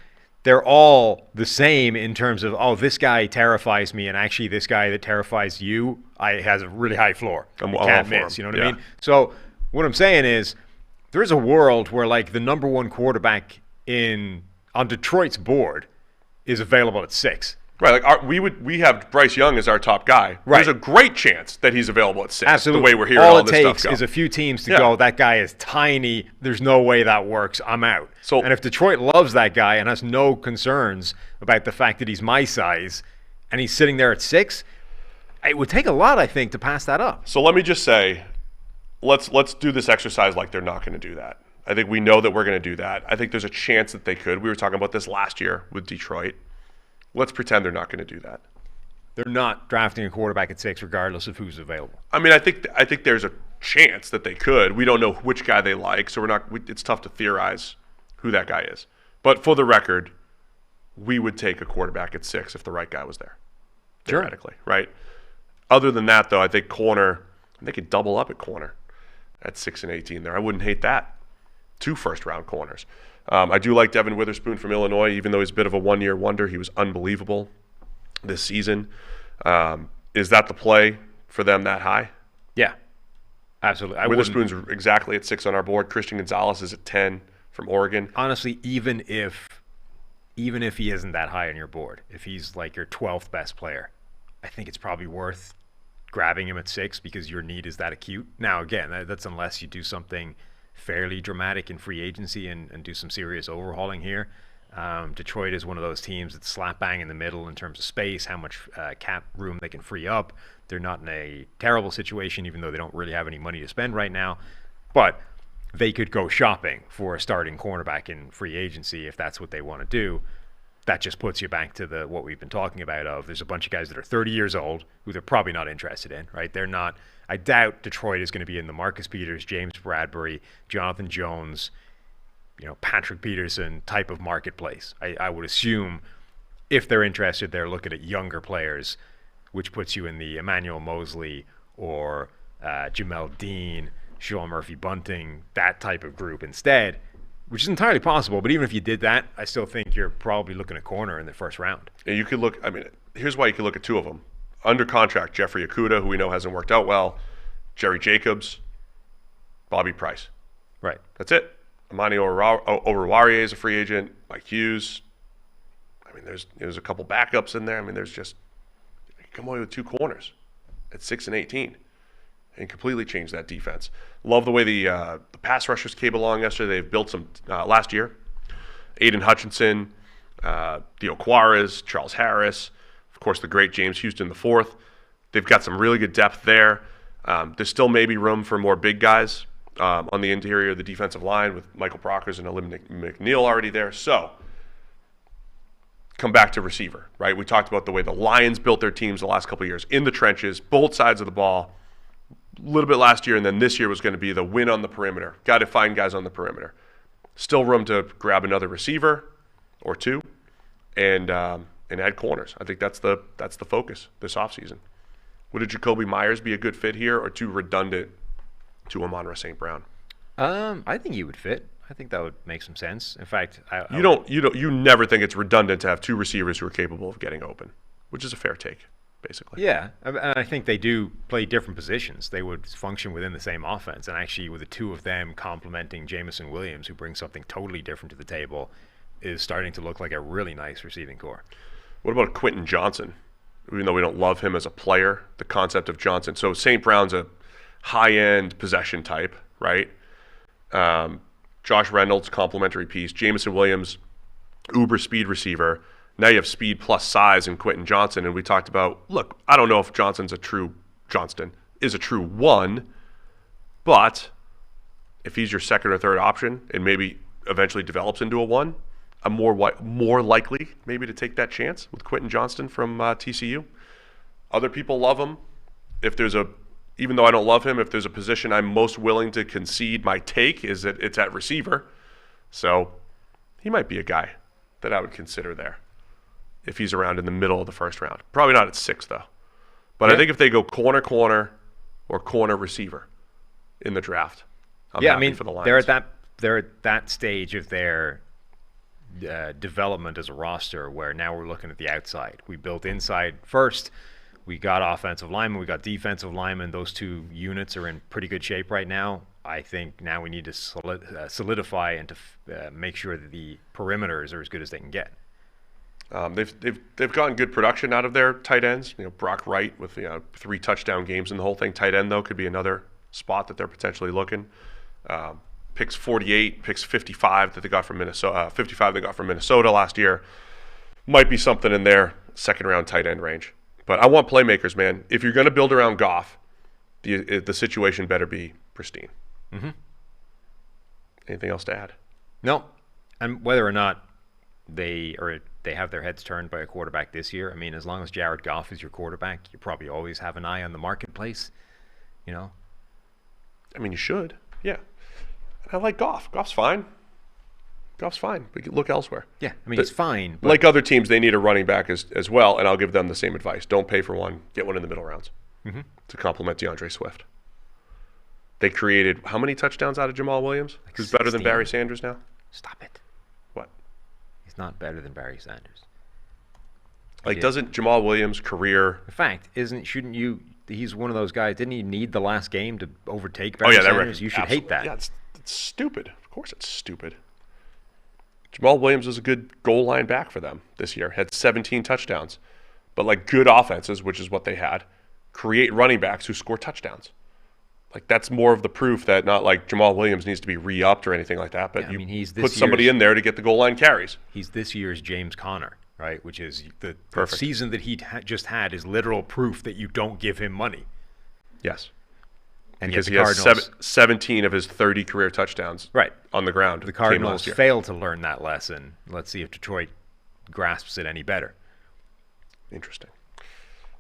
they're all the same in terms of, oh, this guy terrifies me, and actually this guy that terrifies you has a really high floor. Can't miss, you know what I mean? So what I'm saying is there is a world where, like, the number 1 quarterback on Detroit's board is available at 6. Right, like we have Bryce Young as our top guy. Right. There's a great chance that he's available at 6. Absolutely. The way we're hearing all this stuff go. All it takes is a few teams to go, that guy is tiny, there's no way that works, I'm out. And if Detroit loves that guy and has no concerns about the fact that he's my size and he's sitting there at 6, it would take a lot, I think, to pass that up. So let me just say, let's do this exercise like they're not going to do that. I think we know that we're going to do that. I think there's a chance that they could. We were talking about this last year with Detroit. Let's pretend they're not going to do that. They're not drafting a quarterback at 6 regardless of who's available. I mean, I think there's a chance that they could. We don't know which guy they like, so it's tough to theorize who that guy is. But for the record, we would take a quarterback at 6 if the right guy was there. Theoretically, right? Other than that, though, I think corner, they could double up at corner at 6 and 18 there. I wouldn't hate that. 2 first-round corners. I do like Devin Witherspoon from Illinois, even though he's a bit of a one-year wonder. He was unbelievable this season. Is that the play for them that high? Yeah, absolutely. Witherspoon's exactly at 6 on our board. Christian Gonzalez is at 10 from Oregon. Honestly, even if he isn't that high on your board, if he's like your 12th best player, I think it's probably worth grabbing him at 6 because your need is that acute. Now, again, that's unless you do something fairly dramatic in free agency and do some serious overhauling here. Detroit is one of those teams that's slap bang in the middle in terms of space, how much cap room they can free up. They're not in a terrible situation, even though they don't really have any money to spend right now. But they could go shopping for a starting cornerback in free agency if that's what they want to do. That just puts you back to what we've been talking about of there's a bunch of guys that are 30 years old who they're probably not interested in, right? They're not. I doubt Detroit is going to be in the Marcus Peters, James Bradbury, Jonathan Jones, Patrick Peterson type of marketplace. I would assume if they're interested, they're looking at younger players, which puts you in the Emmanuel Mosley or Jamel Dean, Sean Murphy-Bunting, that type of group instead, which is entirely possible. But even if you did that, I still think you're probably looking at corner in the first round. And you could look, here's why you could look at 2 of them. Under contract, Jeffrey Okudah, who we know hasn't worked out well, Jerry Jacobs, Bobby Price. Right. That's it. Amani Oruwariye is a free agent. Mike Hughes. There's a couple backups in there. There's just you come away with 2 corners at 6 and 18 and completely change that defense. Love the way the pass rushers came along yesterday. They've built some last year. Aiden Hutchinson, Theo Juarez, Charles Harris, of course the great James Houston IV. They've got some really good depth there. There's still maybe room for more big guys on the interior of the defensive line with Michael Brockers and Alim McNeil already there. So come back to receiver, right? We talked about the way the Lions built their teams the last couple of years in the trenches, both sides of the ball. A little bit last year, and then this year was going to be the win on the perimeter. Got to find guys on the perimeter. Still room to grab another receiver or 2 and add corners. I think that's the focus this offseason. Would a Jacoby Myers be a good fit here or too redundant to Amon-Ra St. Brown? I think he would fit. I think that would make some sense. In fact, you never think it's redundant to have 2 receivers who are capable of getting open, which is a fair take, basically. Yeah, and I think they do play different positions. They would function within the same offense, and actually with the 2 of them complementing Jameson Williams, who brings something totally different to the table, is starting to look like a really nice receiving core. What about Quentin Johnson? Even though we don't love him as a player, the concept of Johnson. So St. Brown's a high-end possession type, right? Josh Reynolds, complementary piece. Jameson Williams, uber speed receiver. Now you have speed plus size in Quentin Johnson. And we talked about, look, I don't know if Johnston is a true 1, but if he's your second or third option and maybe eventually develops into a 1, I'm more likely maybe to take that chance with Quentin Johnston from TCU. Other people love him. If there's a even though I don't love him, if there's a position I'm most willing to concede my take is that it's at receiver. So he might be a guy that I would consider there if he's around in the middle of the first round. Probably not at 6, though. But I think if they go corner, or corner receiver in the draft, I'm happy for the Lions. They're at that stage of their development as a roster where now we're looking at the outside. We built inside first. We got offensive linemen. We got defensive linemen. Those two units are in pretty good shape right now. I think now we need to solidify and to make sure that the perimeters are as good as they can get. They've gotten good production out of their tight ends. Brock Wright with 3 touchdown games in the whole thing. Tight end though could be another spot that they're potentially looking. Picks 48, picks 55 that they got from Minnesota. 55 they got from Minnesota last year. Might be something in their second round tight end range. But I want playmakers, man. If you're going to build around Goff, the situation better be pristine. Mm-hmm. Anything else to add? No. And whether or not they have their heads turned by a quarterback this year, I mean, as long as Jared Goff is your quarterback, you probably always have an eye on the marketplace. I mean, you should. Yeah. I like Goff. Goff's fine. But look elsewhere. Yeah, I mean, it's fine. But like other teams, they need a running back as well, and I'll give them the same advice. Don't pay for one. Get one in the middle rounds to complement DeAndre Swift. They created how many touchdowns out of Jamal Williams? Who's better than Barry Sanders now? Stop it. What? He's not better than Barry Sanders. Doesn't Jamal Williams' career... In fact, shouldn't you... He's one of those guys. Didn't he need the last game to overtake Barry Sanders? You should hate that. Yeah, it's stupid. Of course it's stupid. Jamal Williams was a good goal line back for them this year. Had 17 touchdowns. But good offenses, which is what they had, create running backs who score touchdowns. That's more of the proof that not Jamal Williams needs to be re-upped or anything like that, but he's put somebody in there to get the goal line carries. He's this year's James Conner, right? Which is the season that he just had is literal proof that you don't give him money. Yes. And because he has 17 of his 30 career touchdowns on the ground. The Cardinals failed to learn that lesson. Let's see if Detroit grasps it any better. Interesting.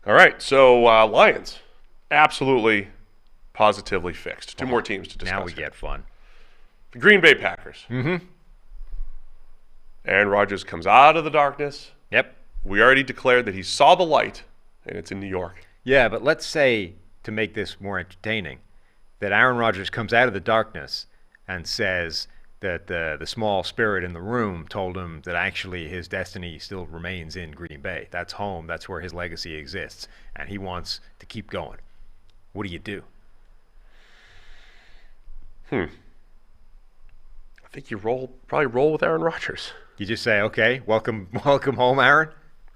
All right, so Lions, absolutely, positively fixed. Two more teams to discuss. Now we get fun. The Green Bay Packers. Mm-hmm. Aaron Rodgers comes out of the darkness. Yep. We already declared that he saw the light, and it's in New York. Yeah, but let's say, to make this more entertaining, that Aaron Rodgers comes out of the darkness and says that the small spirit in the room told him that actually his destiny still remains in Green Bay. That's home. That's where his legacy exists, and he wants to keep going. What do you do? I think you probably roll with Aaron Rodgers. You just say, okay, welcome home, Aaron.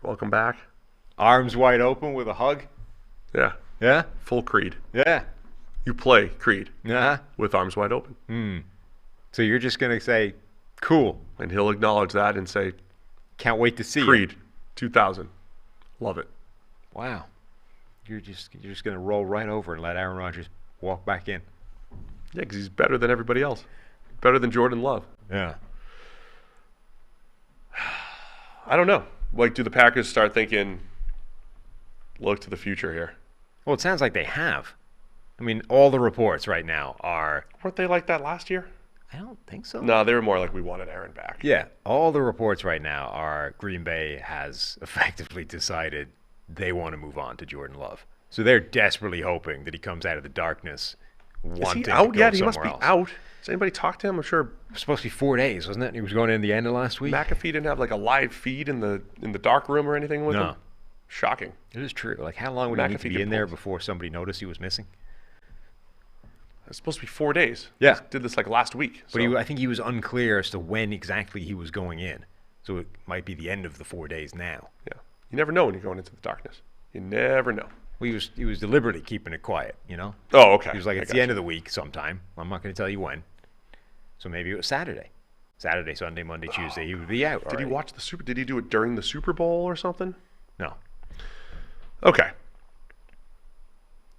Welcome back. Arms wide open with a hug. Yeah. Yeah? Full Creed. Yeah. You play Creed Uh-huh. with arms wide open. So you're just going to say, cool. And he'll acknowledge that and say, can't wait to see Creed, 2000. Love it. Wow. You're just going to roll right over and let Aaron Rodgers walk back in. Yeah, because he's better than everybody else. Better than Jordan Love. Yeah. I don't know. Do the Packers start thinking, look to the future here? Well, it sounds like they have. I mean, all the reports right now are... Weren't they like that last year? I don't think so. No, they were more like we wanted Aaron back. Yeah. All the reports right now are Green Bay has effectively decided they want to move on to Jordan Love. So they're desperately hoping that he comes out of the darkness wanting to go somewhere else. He must be out. Has anybody talked to him? I'm sure. It was supposed to be 4 days, wasn't it? He was going in the end of last week. McAfee didn't have a live feed in the dark room or anything with him? Shocking. It is true. How long would he need to be in there before somebody noticed he was missing? It's supposed to be 4 days. Yeah. He did this last week. But I think he was unclear as to when exactly he was going in. So it might be the end of the 4 days now. Yeah. You never know when you're going into the darkness. You never know. Well, he was deliberately keeping it quiet, Oh, okay. He was like, it's the end of the week sometime. I'm not going to tell you when. So maybe it was Saturday. Saturday, Sunday, Monday, Tuesday, he would be out. Did he watch Did he do it during the Super Bowl or something? No. Okay.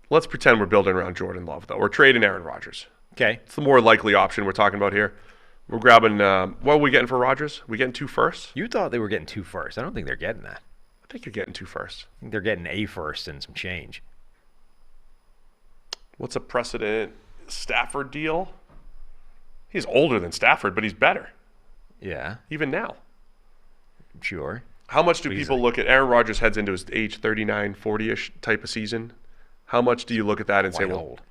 Let's pretend we're building around Jordan Love, though. We're trading Aaron Rodgers. Okay. It's the more likely option we're talking about here. We're grabbing, what are we getting for Rodgers? We getting 2 firsts? You thought they were getting 2 firsts. I don't think they're getting that. I think you're getting 2 firsts. I think they're getting a first and some change. what's a precedent? Stafford deal? He's older than Stafford, but he's better. Yeah, Even now. sure. How much do people look at Aaron Rodgers heads into his age 39, 40-ish type of season? How much do you look at that and say, Quite well, old.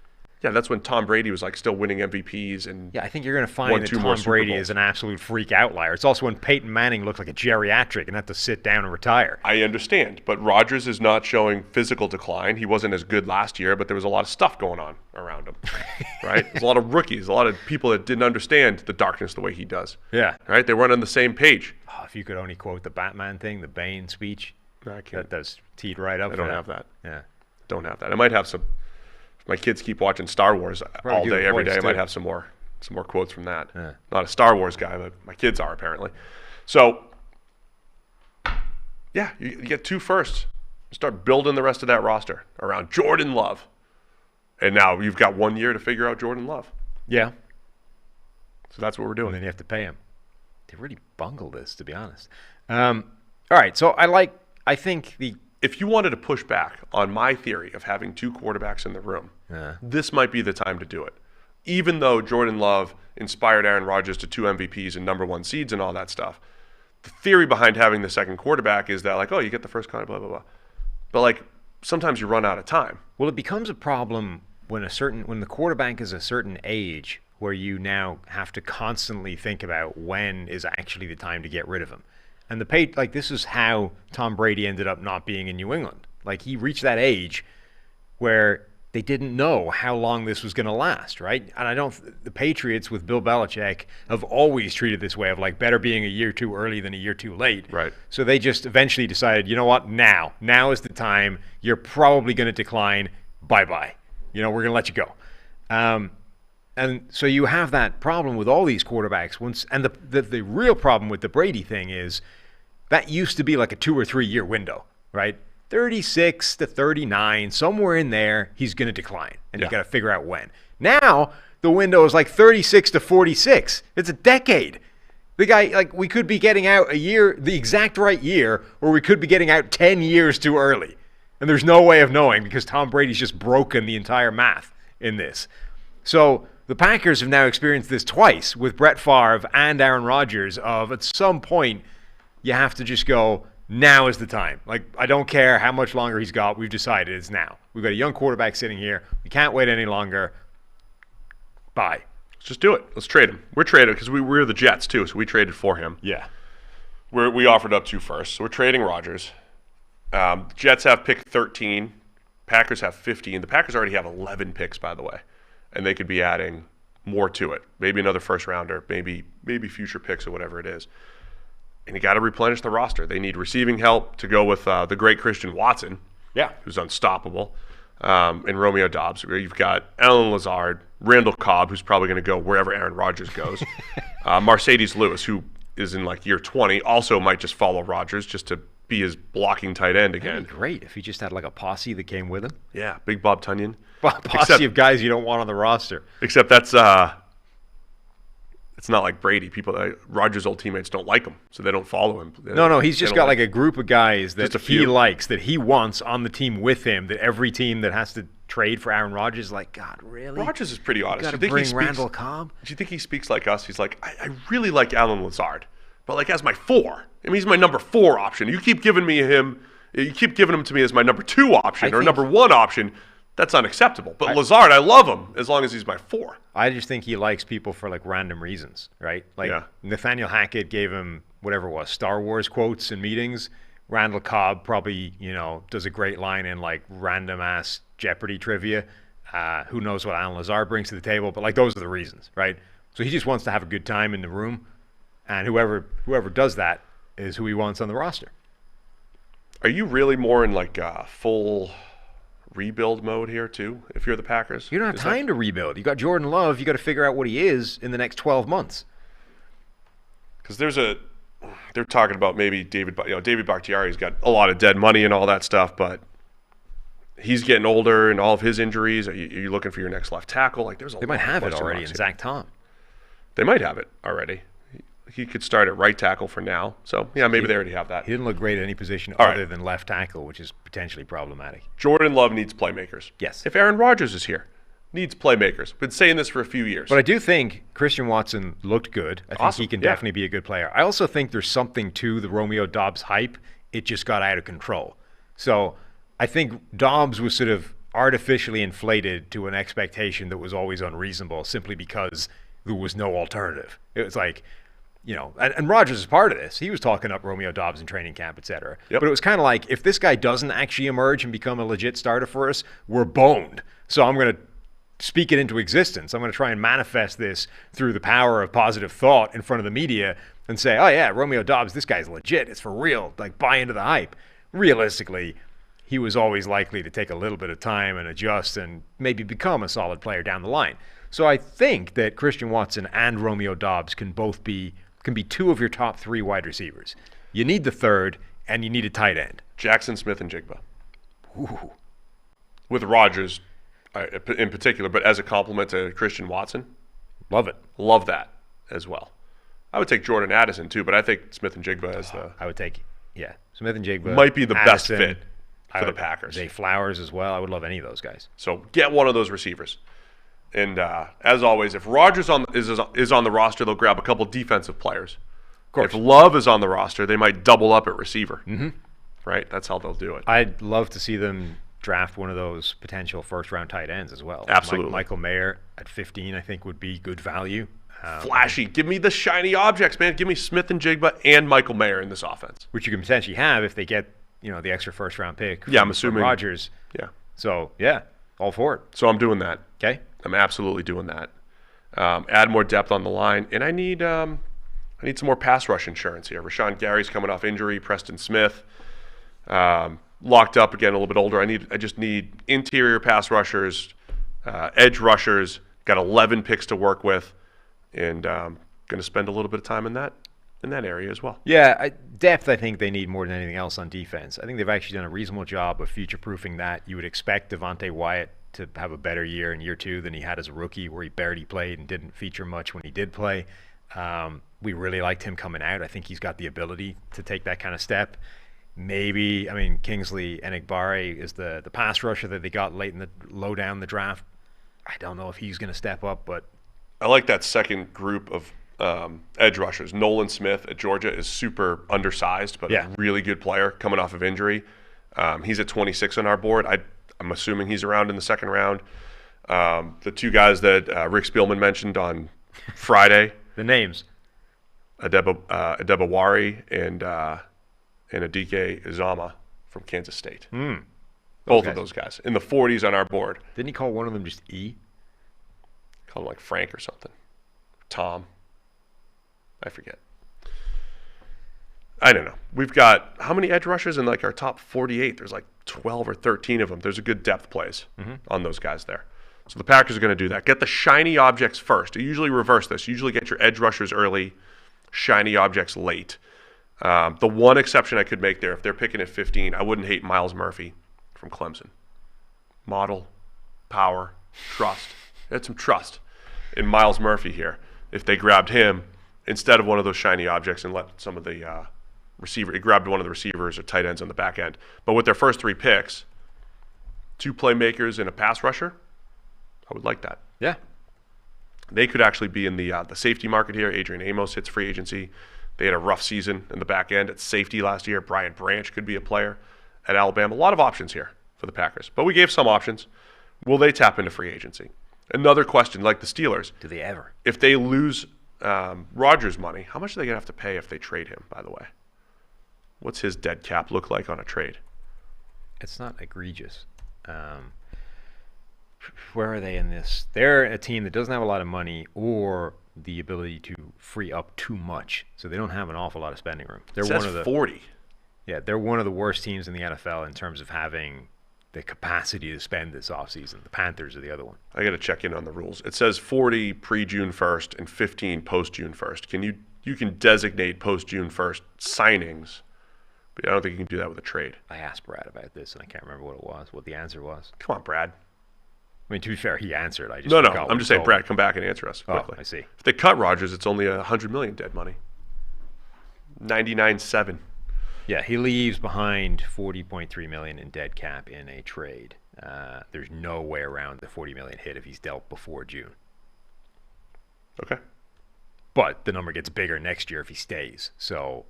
yeah, that's when Tom Brady was like still winning MVPs and Yeah, I think you're going to won find that 2 more Tom Super Brady Bowls. is an absolute freak outlier. It's also when Peyton Manning looked like a geriatric and had to sit down and retire. I understand, but Rodgers is not showing physical decline. He wasn't as good last year, but there was a lot of stuff going on around him, right? There's a lot of rookies, a lot of people that didn't understand the darkness the way he does. Yeah. Right? They weren't on the same page. Oh, if you could only quote the Batman thing, the Bane speech, I can't. that does teed right up. I for don't have that. Yeah. Don't have that. I might have some. If my kids keep watching Star Wars all do day, the every voice, day, I might too. have some more quotes from that. Yeah. Not a Star Wars guy, but my kids are apparently. So, yeah, you get 2 firsts. Start building the rest of that roster around Jordan Love. And now you've got 1 year to figure out Jordan Love. Yeah. So that's what we're And doing. then you have to pay him. They really bungled this, to be honest. All right, so I think the If you wanted to push back on my theory of having 2 quarterbacks in the room, this might be the time to do it. Even though Jordan Love inspired Aaron Rodgers to 2 MVPs and #1 seeds and all that stuff, the theory behind having the second quarterback is that, like, oh, you get the first kind of blah, blah, blah. But, like, sometimes you run out of time. Well, it becomes a problem when the quarterback is a certain age where you now have to constantly think about when is actually the time to get rid of him. And this is how Tom Brady ended up not being in New England. Like, he reached that age where they didn't know how long this was going to last, right? And the Patriots with Bill Belichick have always treated this way of like better being a year too early than a year too late. Right. So they just eventually decided, you know what, now is the time. You're probably going to decline. Bye-bye. We're going to let you go. And so you have that problem with all these quarterbacks. And the real problem with the Brady thing is that used to be like a 2 or 3 year window, right? 36 to 39, somewhere in there, he's going to decline. And you got to figure out when. Now, the window is like 36 to 46. It's a decade. The guy, like, we could be getting out a year, the exact right year, or we could be getting out 10 years too early. And there's no way of knowing because Tom Brady's just broken the entire math in this. So the Packers have now experienced this twice with Brett Favre and Aaron Rodgers of at some point you have to just go, now is the time. Like, I don't care how much longer he's got. We've decided it's now. We've got a young quarterback sitting here. We can't wait any longer. Bye. Let's just do it. Let's trade him. We're traded because we're the Jets too, so we traded for him. Yeah. We offered up 2 firsts, so we're trading Rodgers. Jets have pick 13. Packers have 15. The Packers already have 11 picks, by the way, and they could be adding more to it. Maybe another first rounder, maybe future picks or whatever it is. And you got to replenish the roster. They need receiving help to go with the great Christian Watson, who's unstoppable, and Romeo Doubs. You've got Alan Lazard, Randall Cobb, who's probably going to go wherever Aaron Rodgers goes, Mercedes Lewis, who is in like year 20, also might just follow Rodgers just to be his blocking tight end again. That'd be great if he just had like a posse that came with him. Yeah, Big Bob Tunyon. Posse of guys you don't want on the roster. Except that's it's not like Brady. Rodgers' old teammates don't like him, so they don't follow him. No, he's just got like a group of guys that Just a he few. likes, that he wants on the team with him, that every team that has to trade for Aaron Rodgers is like, God, really? Rodgers is pretty honest. Got to You think he bring speaks- Randall Cobb? Do you think he speaks like us? He's like, I really like Alan Lazard, but like as my 4. I mean, he's my number 4 option. You keep giving him to me as my number 2 option or think- number 1 option. That's unacceptable. But Lazard, I love him as long as he's my 4. I just think he likes people for like random reasons, right? Like Yeah. Nathaniel Hackett gave him whatever it was, Star Wars quotes in meetings. Randall Cobb probably, does a great line in like random ass Jeopardy trivia. Who knows what Alan Lazard brings to the table, but like those are the reasons, right? So he just wants to have a good time in the room, and whoever does that is who he wants on the roster. Are you really more in like full rebuild mode here too? If you're the Packers, You don't have time to rebuild. You got Jordan Love. You got to figure out what he is in the next 12 months. Because they're talking about maybe David Bakhtiari's got a lot of dead money and all that stuff, but he's getting older and all of his injuries. Are you looking for your next left tackle? Like there's a They might lot of have it question already in marks here. Zach Tom. They might have it already. He could start at right tackle for now. So yeah, maybe they already have that. He didn't look great at any position All other right. than left tackle, which is potentially problematic. Jordan Love needs playmakers. Yes. If Aaron Rodgers is here, Needs playmakers. Been saying this for a few years. But I do think Christian Watson looked good. I think Awesome. he can Yeah. definitely be a good player. I also think there's something to the Romeo Dobbs hype. It just got out of control. So I think Dobbs was sort of artificially inflated to an expectation that was always unreasonable simply because there was no alternative. It was like, and Rodgers is part of this. He was talking up Romeo Dobbs in training camp, et cetera. Yep. But it was kind of like, if this guy doesn't actually emerge and become a legit starter for us, we're boned. So I'm going to speak it into existence. I'm going to try and manifest this through the power of positive thought in front of the media and say, oh yeah, Romeo Dobbs, this guy's legit. It's for real. Like, buy into the hype. Realistically, he was always likely to take a little bit of time and adjust and maybe become a solid player down the line. So I think that Christian Watson and Romeo Dobbs can be two of your top 3 wide receivers. You need the third, and you need a tight end. Jackson, Smith, and Jigba. Ooh. With Rodgers in particular, but as a compliment to Christian Watson. Love it. Love that as well. I would take Jordan Addison too, but I think Smith and Jigba as I would take, Smith and Jigba. might be the best Addison, fit for the Packers. Zay Flowers as well. I would love any of those guys. So get one of those receivers. And as always, if Rodgers is on the roster, they'll grab a couple defensive players. Of course. If Love is on the roster, they might double up at receiver. Mm-hmm. Right? That's how they'll do it. I'd love to see them draft one of those potential first-round tight ends as well. Absolutely. Michael Mayer at 15, I think, would be good value. Flashy. Give me the shiny objects, man. Give me Smith and Jigba and Michael Mayer in this offense. Which you can potentially have if they get, the extra first-round pick. Yeah, I'm from assuming. Rodgers. Yeah. So, all for it. So I'm doing that. Okay. I'm absolutely doing that. Add more depth on the line, and I need some more pass rush insurance here. Rashawn Gary's coming off injury. Preston Smith locked up again, a little bit older. I just need interior pass rushers, edge rushers. Got 11 picks to work with, and going to spend a little bit of time in that area as well. Yeah, depth I think they need more than anything else on defense. I think they've actually done a reasonable job of future-proofing that. You would expect Devontae Wyatt to have a better year in year 2 than he had as a rookie, where he barely played and didn't feature much when he did play. We really liked him coming out. I think he's got the ability to take that kind of step. Maybe, Kingsley Enagbare is the pass rusher that they got low down the draft. I don't know if he's going to step up, but I like that second group of edge rushers. Nolan Smith at Georgia is super undersized, but a really good player coming off of injury. He's at 26 on our board. I'm assuming he's around in the second round. The 2 guys that Rick Spielman mentioned on Friday. the names. Adebawari and Adike Uzama from Kansas State. Both Both of those guys. In the 40s on our board. Didn't he call one of them just E? Call him like Frank or something. Tom. I forget. I don't know. We've got how many edge rushers in like our top 48? There's like 12 or 13 of them. There's a good depth plays on those guys there. So the Packers are going to do that. Get the shiny objects first. You usually reverse this. You usually get your edge rushers early, shiny objects late. The one exception I could make there, if they're picking at 15, I wouldn't hate Miles Murphy from Clemson. Model, power, trust. They had some trust in Miles Murphy here. If they grabbed him instead of one of those shiny objects and let some of the it grabbed one of the receivers or tight ends on the back end. But with their first 3 picks, 2 playmakers and a pass rusher, I would like that. Yeah. They could actually be in the safety market here. Adrian Amos hits free agency. They had a rough season in the back end at safety last year. Brian Branch could be a player at Alabama. A lot of options here for the Packers. But we gave some options. Will they tap into free agency? Another question, like the Steelers. Do they ever? If they lose Rodgers' money, how much are they going to have to pay if they trade him, by the way? What's his dead cap look like on a trade? It's not egregious. Where are they in this? They're a team that doesn't have a lot of money or the ability to free up too much, so they don't have an awful lot of spending room. They're It says one of the 40. Yeah, they're one of the worst teams in the NFL in terms of having the capacity to spend this offseason. The Panthers are the other one. I got to check in on the rules. It says 40 pre-June 1st and 15 post-June 1st. You can designate post-June 1st signings, but I don't think you can do that with a trade. I asked Brad about this, and I can't remember what the answer was. Come on, Brad. I mean, to be fair, he answered. I just No, forgot what I'm he just saying, told Brad, me. come back and answer us quickly. I see. If they cut Rodgers, it's only $100 million dead money. 99.7. Yeah, he leaves behind $40.3 million in dead cap in a trade. There's no way around the $40 million hit if he's dealt before June. Okay. But the number gets bigger next year if he stays. So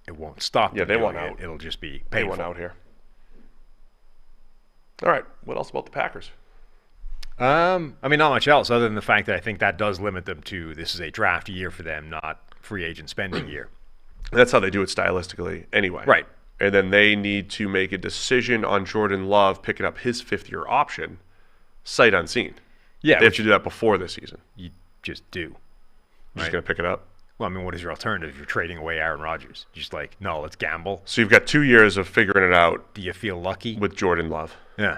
it won't stop. Yeah, they want out. It'll just be painful. They want out here. All right. What else about the Packers? I mean, not much else other than the fact that I think that does limit them to this is a draft year for them, not free agent spending year. That's how they do it stylistically anyway. Right. And then they need to make a decision on Jordan Love picking up his fifth-year option, sight unseen. Yeah. They have to do that before this season. You just do. You're just going to pick it up. Well, I mean, what is your alternative? You're trading away Aaron Rodgers. Just like, no, let's gamble. So you've got 2 years of figuring it out Do you feel lucky? with Jordan Love. Yeah.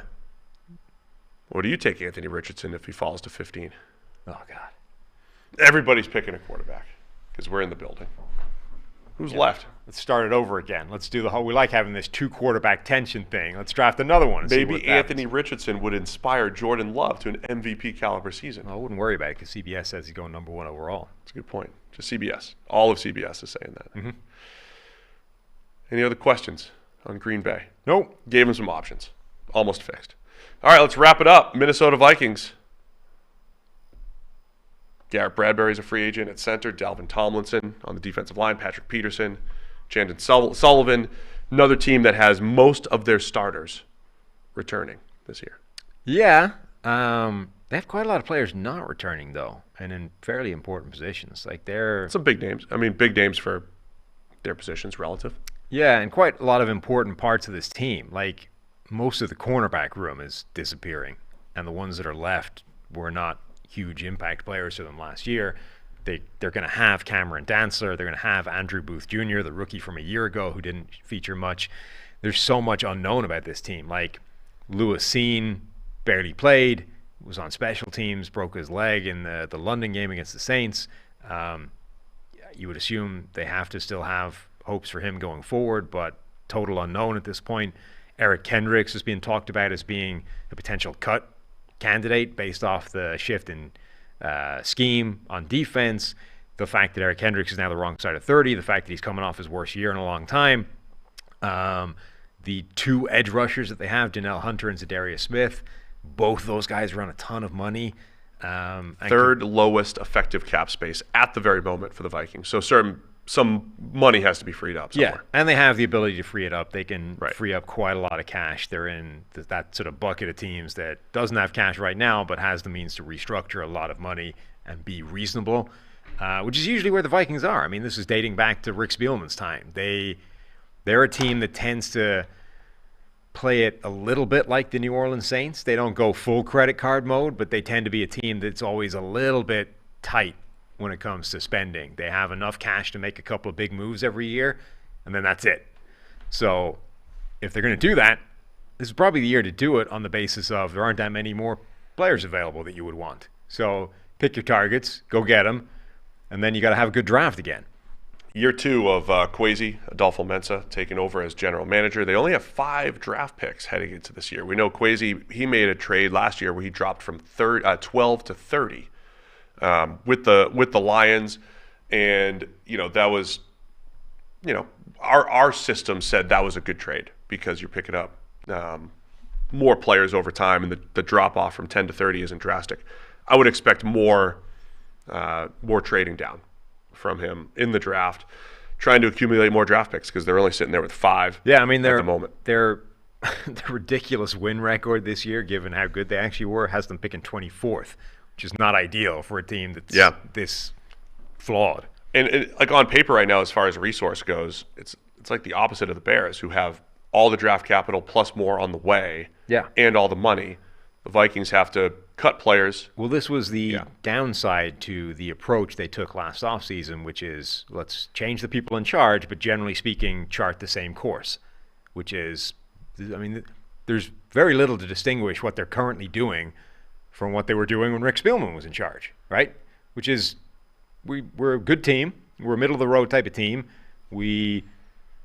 Or do you take Anthony Richardson if he falls to 15? Oh, God. Everybody's picking a quarterback because we're in the building. Who's left? Let's start it over again. Let's do the whole. We like having this 2 quarterback tension thing. Let's draft another one. And see what Maybe happens. Anthony Richardson would inspire Jordan Love to an MVP caliber season. Well, I wouldn't worry about it because CBS says he's going number 1 overall. That's a good point. Just CBS. All of CBS is saying that. Any other questions on Green Bay? Nope. Gave him some options. Almost fixed. All right, let's wrap it up. Minnesota Vikings. Garrett Bradbury's a free agent at center. Dalvin Tomlinson on the defensive line. Patrick Peterson. Chandon Sullivan. Another team that has most of their starters returning this year. Yeah. They have quite a lot of players not returning, though, and in fairly important positions. Like they're Some big names. I mean, big names for their positions relative. Yeah, and quite a lot of important parts of this team. Like most of the cornerback room is disappearing, and the ones that are left were not huge impact players for them last year. They're going to have Cameron Dantzler. They're going to have Andrew Booth Jr., the rookie from a year ago who didn't feature much. There's so much unknown about this team. Like Lewis Seen barely played, was on special teams, broke his leg in the London game against the Saints. You would assume they have to still have hopes for him going forward, but total unknown at this point. Eric Kendricks is being talked about as being a potential cut candidate based off the shift in scheme on defense, the fact that Eric Kendricks is now the wrong side of 30, the fact that he's coming off his worst year in a long time. The 2 edge rushers that they have, Janelle Hunter and Zadarius Smith, both those guys run a ton of money. Third lowest effective cap space at the very moment for the Vikings. So some money has to be freed up somewhere. Yeah, and they have the ability to free it up. They can Right. free up quite a lot of cash. They're in that sort of bucket of teams that doesn't have cash right now, but has the means to restructure a lot of money and be reasonable, which is usually where the Vikings are. I mean, this is dating back to Rick Spielman's time. They're a team that tends to play it a little bit like the New Orleans Saints. They don't go full credit card mode, but they tend to be a team that's always a little bit tight when it comes to spending. They have enough cash to make a couple of big moves every year, and then that's it. So if they're going to do that, this is probably the year to do it on the basis of there aren't that many more players available that you would want. So pick your targets, go get them, and then you got to have a good draft again. Year 2 of Kwesi Adolfo-Mensah taking over as general manager. They only have 5 draft picks heading into this year. We know Kwesi, he made a trade last year where he dropped from 12 to 30 with the Lions, and that was, our system said that was a good trade because you're picking up more players over time, and the drop off from 10 to 30 isn't drastic. I would expect more trading down from him in the draft, trying to accumulate more draft picks because they're only sitting there with 5. Yeah, I mean, at the moment. Their ridiculous win record this year, given how good they actually were, has them picking 24th, which is not ideal for a team that's this flawed. And like on paper right now, as far as resource goes, it's like the opposite of the Bears, who have all the draft capital plus more on the way, and all the money. The Vikings have to cut players. Well, this was the downside to the approach they took last offseason, which is let's change the people in charge, but generally speaking, chart the same course, which is, I mean, there's very little to distinguish what they're currently doing from what they were doing when Rick Spielman was in charge, right? Which is we're a good team. We're a middle-of-the-road type of team.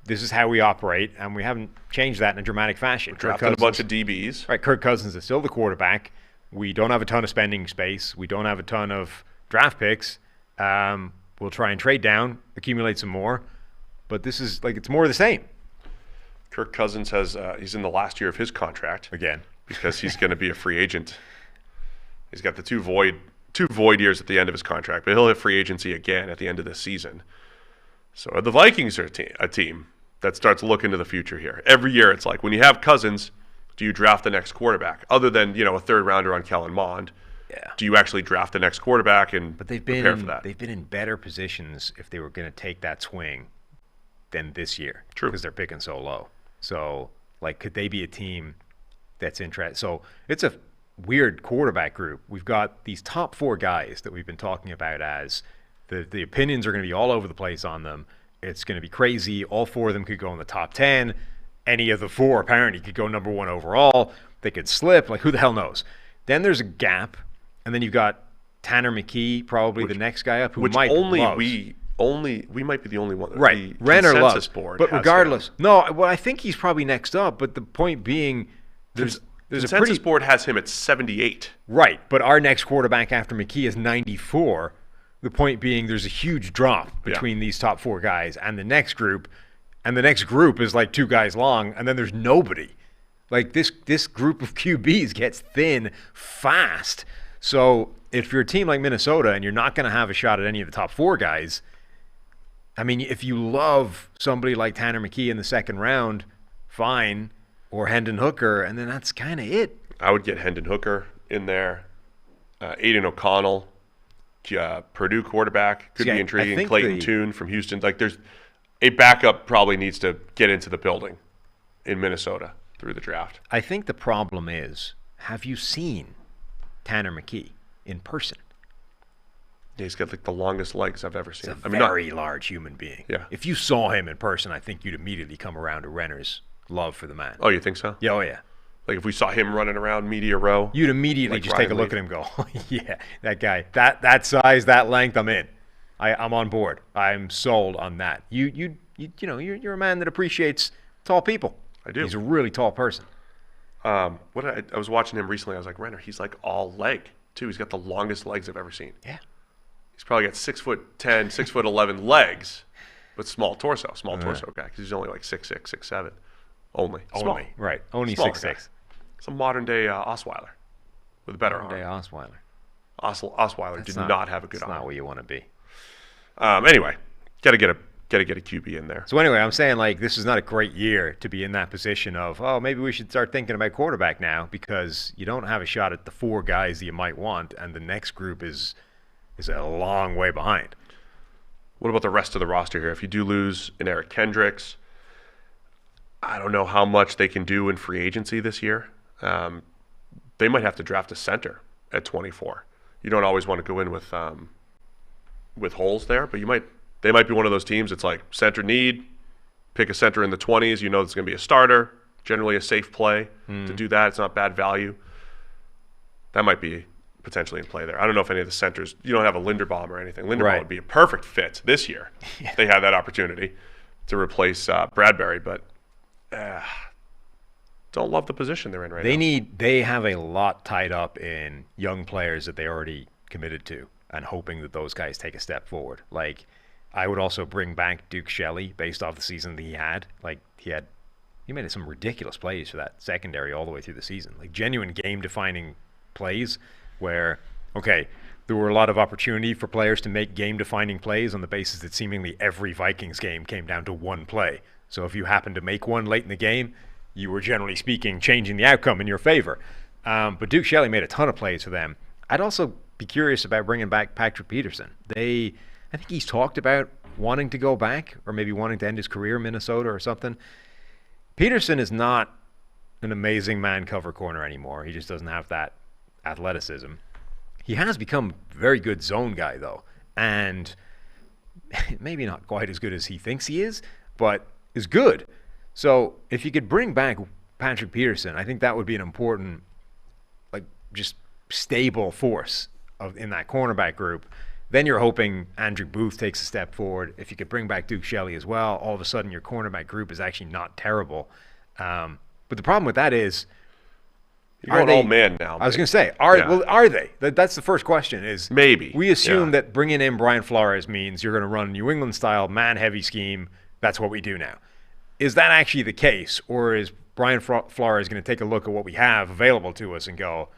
This is how we operate, and we haven't changed that in a dramatic fashion. Drafted a bunch of DBs. Right, Kirk Cousins is still the quarterback. We don't have a ton of spending space. We don't have a ton of draft picks. We'll try and trade down, accumulate some more. But this is like it's more of the same. Kirk Cousins has he's in the last year of his contract Again. because he's going to be a free agent. He's got the two void years at the end of his contract, but he'll hit free agency again at the end of this season. So the Vikings are a team that starts to look into the future here. Every year it's like, when you have Cousins, do you draft the next quarterback? Other than, a third rounder on Kellen Mond, do you actually draft the next quarterback and prepare for that? They've been in better positions if they were going to take that swing than this year. True. Because they're picking so low. So, could they be a team that's interested? So it's a weird quarterback group. We've got these top 4 guys that we've been talking about as the opinions are going to be all over the place on them. It's going to be crazy. All 4 of them could go in the top 10. Any of the 4 apparently could go number 1 overall. They could slip. Who the hell knows? Then there's a gap, and then you've got Tanner McKee, probably the next guy up, who which Mike only loves. we might be the only one. Right, The Renner consensus loves. board But has regardless, him. no. Well, I think he's probably next up. But the point being, there's a Consensus pretty board has him at 78. right. But our next quarterback after McKee is 94. The point being, there's a huge drop between these top 4 guys and the next group, and the next group is 2 guys long, and then there's nobody. This group of QBs gets thin fast. So if you're a team like Minnesota and you're not going to have a shot at any of the top 4 guys, I mean, if you love somebody like Tanner McKee in the second round, fine, or Hendon Hooker, and then that's kind of it. I would get Hendon Hooker in there. Aiden O'Connell, Purdue quarterback, could be intriguing. Clayton Tune from Houston. There's a backup probably needs to get into the building in Minnesota through the draft. I think the problem is, have you seen Tanner McKee in person? Yeah, he's got the longest legs I've ever seen. He's a very large human being. Yeah. If you saw him in person, I think you'd immediately come around to Renner's love for the man. Oh, you think so? Yeah, oh yeah. If we saw him running around media row, You'd immediately just Ryan take a look Leaf. at him and go, oh, yeah, that guy, that size, that length, I'm in. I'm on board. I'm sold on that. You're a man that appreciates tall people. I do. He's a really tall person. I was watching him recently. I was like, Renner, he's all leg too. He's got the longest legs I've ever seen. Yeah. He's probably got 6'10", 6'11" legs, but small torso guy, because he's only 6'6", 6'7", only. Small. Right. Only Smaller 6'6". guy. It's a modern day Osweiler with a better Day arm. Osweiler. Osweiler did not have a good That's arm. not where you want to be. Anyway, gotta get a QB in there. So anyway, I'm saying this is not a great year to be in that position of, maybe we should start thinking about quarterback now, because you don't have a shot at the 4 guys that you might want, and the next group is a long way behind. What about the rest of the roster here? If you do lose an Eric Kendricks, I don't know how much they can do in free agency this year. They might have to draft a center at 24. You don't always want to go in with holes there, but they might be one of those teams that's center need, pick a center in the 20s. You know it's going to be a starter, generally a safe play to do that. It's not bad value. That might be potentially in play there. I don't know if any of the centers, you don't have a Linderbaum or anything. Linderbaum would be a perfect fit this year if they had that opportunity to replace Bradbury, but don't love the position they're in right now. They have a lot tied up in young players that they already committed to, and hoping that those guys take a step forward. I would also bring back Duke Shelley based off the season that he had. He made some ridiculous plays for that secondary all the way through the season. Genuine game-defining plays where, there were a lot of opportunity for players to make game-defining plays on the basis that seemingly every Vikings game came down to one play. So if you happened to make one late in the game, you were generally speaking changing the outcome in your favor. But Duke Shelley made a ton of plays for them. I'd also be curious about bringing back Patrick Peterson. I think he's talked about wanting to go back, or maybe wanting to end his career in Minnesota or something. Peterson is not an amazing man cover corner anymore. He just doesn't have that athleticism. He has become a very good zone guy, though, and maybe not quite as good as he thinks he is, but is good. So if you could bring back Patrick Peterson, I think that would be an important, just stable force in that cornerback group. Then you're hoping Andrew Booth takes a step forward. If you could bring back Duke Shelley as well, all of a sudden your cornerback group is actually not terrible. But the problem with that is, you're going all man now. I was going to say, are they? That's the first question. Is maybe we assume that bringing in Brian Flores means you're going to run a New England style man heavy scheme. That's what we do now. Is that actually the case, or is Brian Flores is going to take a look at what we have available to us and go,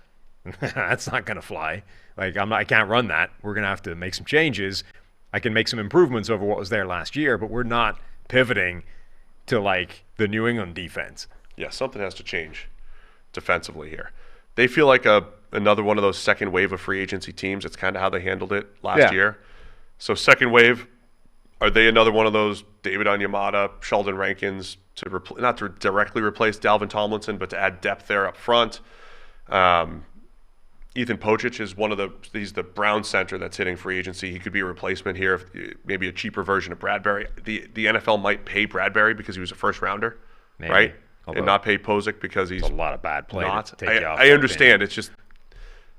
that's not going to fly. Like, I can't run that. We're going to have to make some changes. I can make some improvements over what was there last year, but we're not pivoting to like the New England defense. Yeah, something has to change defensively here. They feel like another one of those second wave of free agency teams. That's kind of how they handled it last year. So second wave, are they another one of those David Onyemata, Sheldon Rankins not to directly replace Dalvin Tomlinson, but to add depth there up front? Ethan Pocic is he's the Brown center that's hitting free agency. He could be a replacement here, maybe a cheaper version of Bradbury. The NFL might pay Bradbury because he was a first rounder, right? Although, and not pay Pocic because he's a lot of bad play. I understand. It's just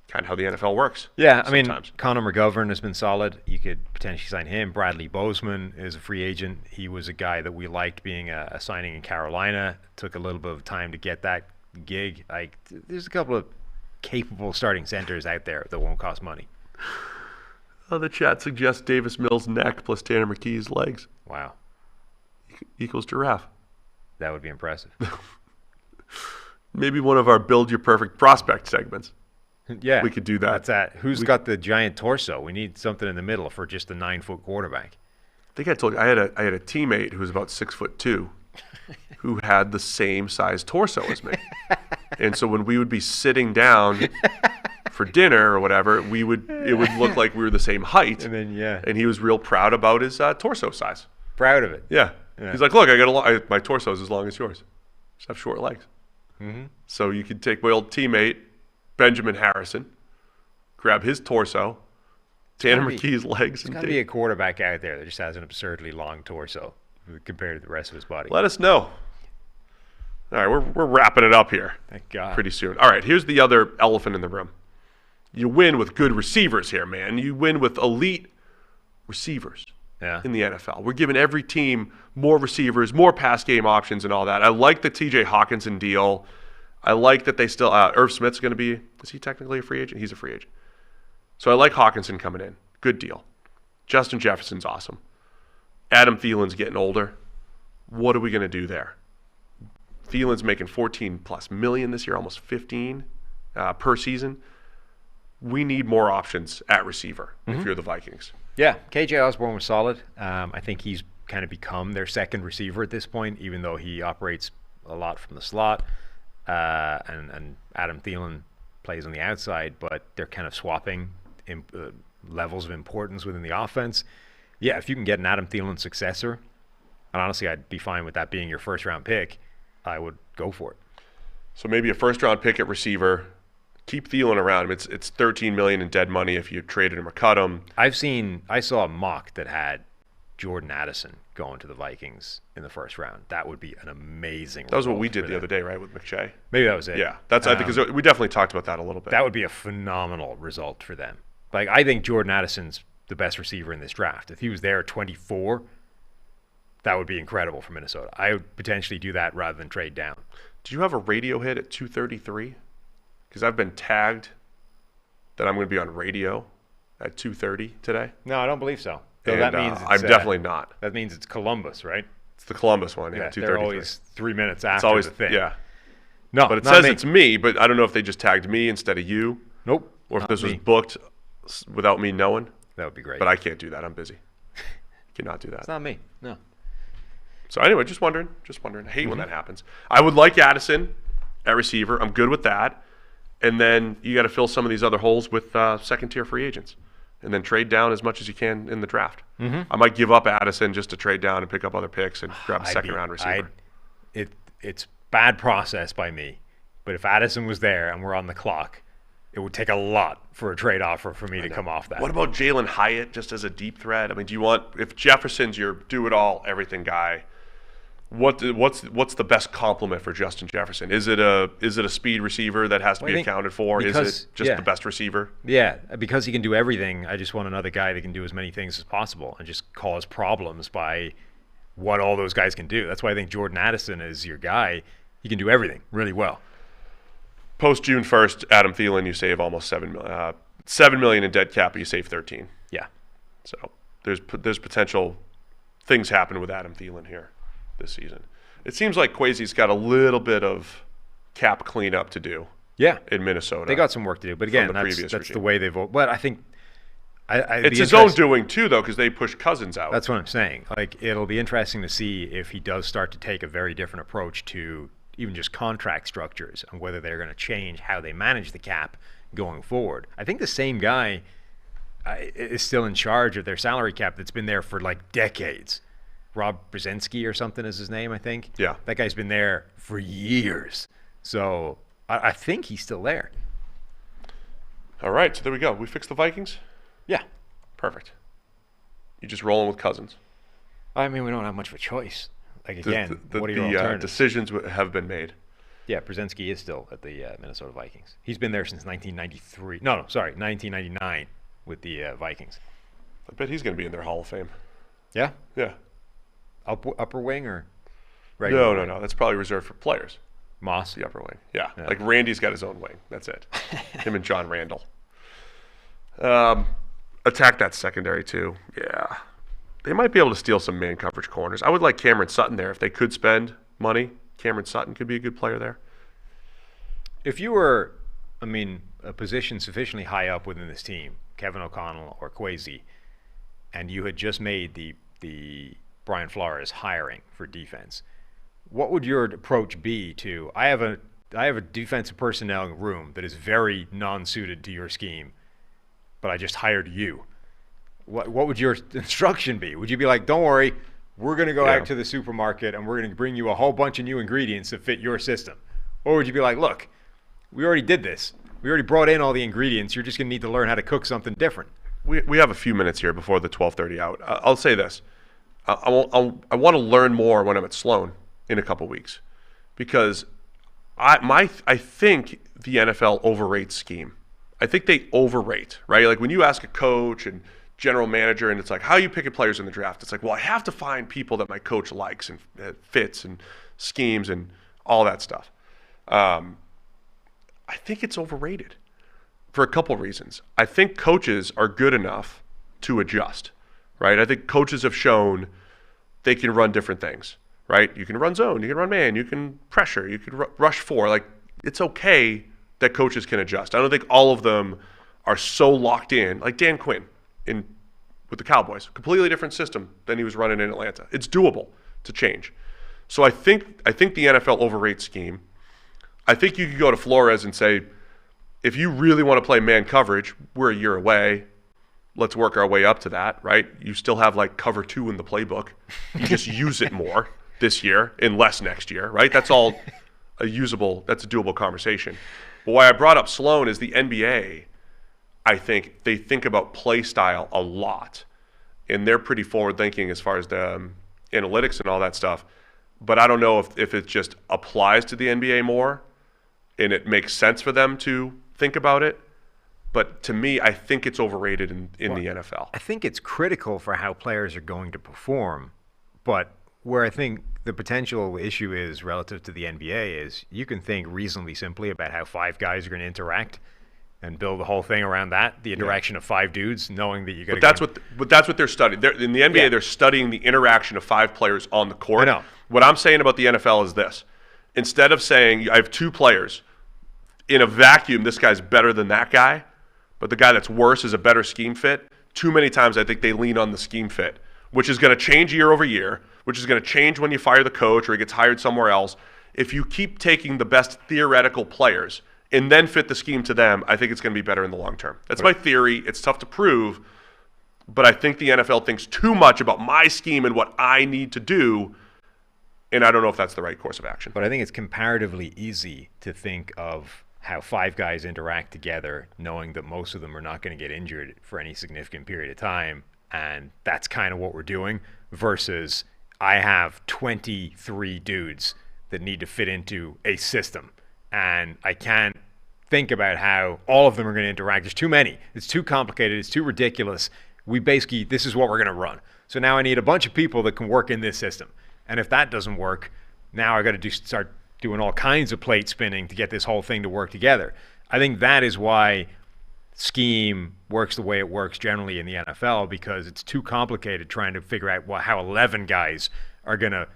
kind of how the NFL works. Yeah, I mean, Connor McGovern has been solid. You could potentially sign him. Bradley Bozeman is a free agent. He was a guy that we liked being a signing in Carolina. Took a little bit of time to get that gig. Like, there's a couple of capable starting centers out there that won't cost money. Oh, the chat suggests Davis Mills' neck plus Tanner McKee's legs. Wow. Equals giraffe. That would be impressive. Maybe one of our Build Your Perfect Prospect segments. Yeah. We could do that. That's that. Who's got the giant torso? We need something in the middle for just a 9-foot quarterback. I think I told you I had a teammate who was about 6'2", who had the same size torso as me. And so when we would be sitting down for dinner or whatever, it would look like we were the same height. And then and he was real proud about his torso size. Proud of it. Yeah. He's like, look, I got my torso is as long as yours. Just have short legs. Mm-hmm. So you could take my old teammate Benjamin Harrison, grab his torso, Tanner McKee's legs. There's got to be a quarterback out there that just has an absurdly long torso compared to the rest of his body. Let us know. All right, we're wrapping it up here. Thank God. Pretty soon. All right, here's the other elephant in the room. You win with good receivers here, man. You win with elite receivers in the NFL. We're giving every team more receivers, more pass game options and all that. I like the TJ Hawkinson deal. I like that they still Irv Smith's going to be – is he technically a free agent? He's a free agent. So I like Hawkinson coming in. Good deal. Justin Jefferson's awesome. Adam Thielen's getting older. What are we going to do there? Thielen's making $14+ million this year, almost 15 per season. We need more options at receiver if you're the Vikings. Yeah, KJ Osborne was solid. I think he's kind of become their second receiver at this point, even though he operates a lot from the slot. And Adam Thielen plays on the outside, but they're kind of swapping levels of importance within the offense. Yeah, if you can get an Adam Thielen successor, and honestly, I'd be fine with that being your first-round pick, I would go for it. So maybe a first-round pick at receiver. Keep Thielen around. It's $13 million in dead money if you traded him or cut him. I saw a mock that had Jordan Addison going to the Vikings in the first round. That would be an amazing. That was what we did the other day, right, with McShay? Maybe that was it. Yeah, that's I think because we definitely talked about that a little bit. That would be a phenomenal result for them. Like, I think Jordan Addison's the best receiver in this draft. If he was there at 24, that would be incredible for Minnesota. I would potentially do that rather than trade down. Did you have a radio hit at 2:33? Because I've been tagged that I'm going to be on radio at 2:30 today. No, I don't believe so. So and, that means I'm definitely not. That means it's Columbus, right? It's the Columbus one, yeah. 2:33. They're always 3 minutes after it's always, the thing. Yeah. No, but it says it's me, but I don't know if they just tagged me instead of you. Nope. Or if this was booked without me knowing. That would be great. But I can't do that. I'm busy. Cannot do that. It's not me. No. So anyway, just wondering. I hate when that happens. I would like Addison at receiver. I'm good with that. And then you got to fill some of these other holes with second-tier free agents. And then trade down as much as you can in the draft. Mm-hmm. I might give up Addison just to trade down and pick up other picks and grab a second-round receiver. It's bad process by me. But if Addison was there and we're on the clock, it would take a lot for a trade offer for me to come off that. What about Jalen Hyatt just as a deep threat? I mean, do you want – if Jefferson's your do-it-all, everything guy – what's the best complement for Justin Jefferson? Is it a speed receiver that has to be accounted for? Is it just the best receiver? Yeah, because he can do everything. I just want another guy that can do as many things as possible and just cause problems by what all those guys can do. That's why I think Jordan Addison is your guy. He can do everything really well. Post June 1st, Adam Thielen, you save almost $7 million in dead cap, but you save 13. Yeah. So there's potential things happen with Adam Thielen here this season. It seems like Kwesi's got a little bit of cap cleanup to do. Yeah, in Minnesota, they got some work to do. But again, that's the way they vote. But I think it's his own doing too, though, because they pushed Cousins out. That's what I'm saying. Like, it'll be interesting to see if he does start to take a very different approach to even just contract structures and whether they're going to change how they manage the cap going forward. I think the same guy is still in charge of their salary cap that's been there for like decades. Rob Brzezinski or something is his name, I think. Yeah. That guy's been there for years. So I think he's still there. All right, so there we go. We fixed the Vikings? Yeah. Perfect. You just rolling with Cousins. I mean, we don't have much of a choice. Like, again, what are your the alternatives? decisions have been made. Yeah, Brzezinski is still at the Minnesota Vikings. He's been there since 1993. No, sorry, 1999 with the Vikings. I bet he's going to be in their Hall of Fame. Yeah? Yeah. Upper wing or regular? No. That's probably reserved for players. Moss? The upper wing. Yeah. Like Randy's got his own wing. That's it. Him and John Randall. Attack that secondary too. Yeah. They might be able to steal some man coverage corners. I would like Cameron Sutton there. If they could spend money, Cameron Sutton could be a good player there. If you were, a position sufficiently high up within this team, Kevin O'Connell or Kwesi, and you had just made the Brian Flores hiring for defense, what would your approach be to, I have a defensive personnel room that is very non-suited to your scheme, but I just hired you. What would your instruction be? Would you be like, don't worry, we're going to go out to the supermarket and we're going to bring you a whole bunch of new ingredients that fit your system? Or would you be like, look, we already did this. We already brought in all the ingredients. You're just going to need to learn how to cook something different. We have a few minutes here before the 12:30 out. I'll say this. I want to learn more when I'm at Sloan in a couple weeks, because I think the NFL overrates scheme. I think they overrate, right? Like when you ask a coach and general manager and it's like, how are you picking players in the draft? It's like, well, I have to find people that my coach likes and fits and schemes and all that stuff. I think it's overrated for a couple reasons. I think coaches are good enough to adjust, right? I think coaches have shown they can run different things, right? You can run zone, you can run man, you can pressure, you can rush four. Like, it's okay that coaches can adjust. I don't think all of them are so locked in, like Dan Quinn with the Cowboys, completely different system than he was running in Atlanta. It's doable to change. So I think the NFL overrates scheme. I think you could go to Flores and say, if you really want to play man coverage, we're a year away. Let's work our way up to that, right? You still have like cover 2 in the playbook. You just use it more this year and less next year, right? That's all that's a doable conversation. But why I brought up Sloan is the NBA, I think they think about play style a lot, and they're pretty forward thinking as far as the analytics and all that stuff. But I don't know if it just applies to the NBA more and it makes sense for them to think about it. But to me, I think it's overrated in the NFL. I think it's critical for how players are going to perform. But where I think the potential issue is relative to the NBA is you can think reasonably simply about how 5 guys are going to interact and build the whole thing around that, the interaction of 5 dudes, knowing that you're going to But that's what they're studying. In the NBA, they're studying the interaction of 5 players on the court. I know. What I'm saying about the NFL is this. Instead of saying I have 2 players, in a vacuum, this guy's better than that guy, but the guy that's worse is a better scheme fit, too many times I think they lean on the scheme fit, which is going to change year over year, which is going to change when you fire the coach or he gets hired somewhere else. If you keep taking the best theoretical players and then fit the scheme to them, I think it's going to be better in the long term. That's my theory. It's tough to prove, but I think the NFL thinks too much about my scheme and what I need to do, and I don't know if that's the right course of action. But I think it's comparatively easy to think of how 5 guys interact together, knowing that most of them are not going to get injured for any significant period of time, and that's kind of what we're doing, versus I have 23 dudes that need to fit into a system, and I can't think about how all of them are going to interact. There's too many. It's too complicated. It's too ridiculous. This is what we're going to run. So now I need a bunch of people that can work in this system, and if that doesn't work, now I got to start doing all kinds of plate spinning to get this whole thing to work together. I think that is why scheme works the way it works generally in the NFL, because it's too complicated trying to figure out how 11 guys are going to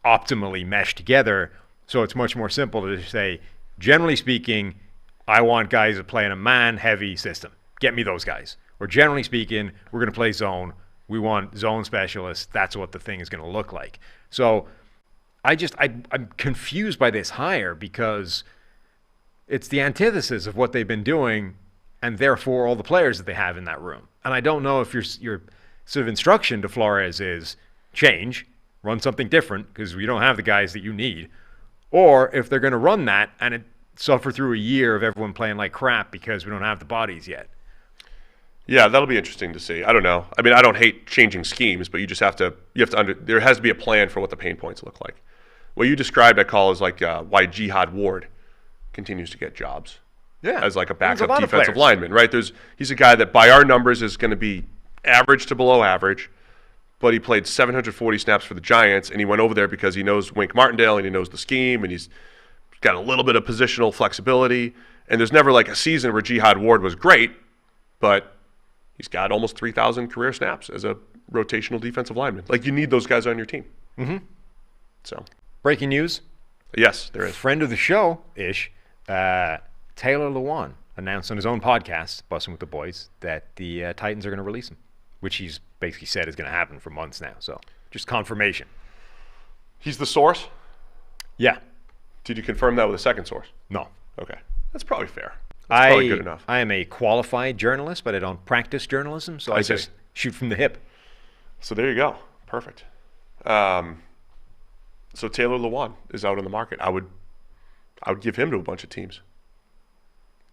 optimally mesh together. So it's much more simple to just say, generally speaking, I want guys that play in a man-heavy system. Get me those guys. Or generally speaking, we're going to play zone. We want zone specialists. That's what the thing is going to look like. So I'm confused by this hire because it's the antithesis of what they've been doing and therefore all the players that they have in that room. And I don't know if your sort of instruction to Flores is change, run something different because we don't have the guys that you need, or if they're going to run that and it suffer through a year of everyone playing like crap because we don't have the bodies yet. Yeah, that'll be interesting to see. I don't know. I mean, I don't hate changing schemes, but you just have to there has to be a plan for what the pain points look like. What you described, I call, is like why Jihad Ward continues to get jobs. Yeah, as like a backup defensive lineman, right? He's a guy that by our numbers is going to be average to below average, but he played 740 snaps for the Giants, and he went over there because he knows Wink Martindale and he knows the scheme, and he's got a little bit of positional flexibility. And there's never like a season where Jihad Ward was great, but he's got almost 3,000 career snaps as a rotational defensive lineman. Like, you need those guys on your team. Mm-hmm. So, breaking news. Yes, there is. Friend of the show-ish, Taylor Lewan announced on his own podcast, Bussin' with the Boys, that the Titans are going to release him, which he's basically said is going to happen for months now. So, just confirmation. He's the source? Yeah. Did you confirm that with a second source? No. Okay. That's probably fair. That's probably good enough. I am a qualified journalist, but I don't practice journalism, so I just shoot from the hip. So there you go. Perfect. So Taylor Lewan is out on the market. I would give him to a bunch of teams.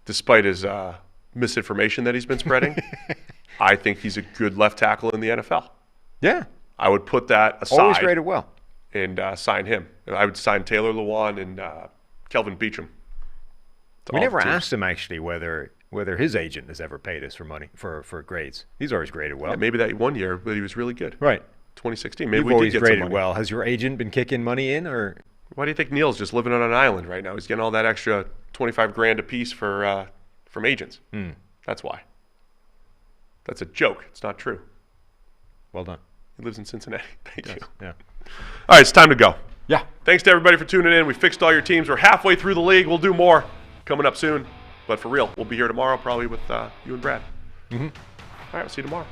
Despite his misinformation that he's been spreading, I think he's a good left tackle in the NFL. Yeah. I would put that aside. Always rated well. And sign him. I would sign Taylor Lewan and Kelvin Beachum. We never asked him, actually, whether his agent has ever paid us for money, for grades. He's always graded well. Yeah, maybe that one year, but he was really good. Right. 2016. Maybe You've we always did get graded some money. well. Has your agent been kicking money in, or? Why do you think Neil's just living on an island right now? He's getting all that extra $25,000 a piece from agents. That's why. That's a joke. It's not true. Well done. He lives in Cincinnati. Thank you. Yeah. All right, it's time to go. Yeah. Thanks to everybody for tuning in. We fixed all your teams. We're halfway through the league. We'll do more coming up soon. But for real, we'll be here tomorrow probably with you and Brad. Mm-hmm. All right, we'll see you tomorrow.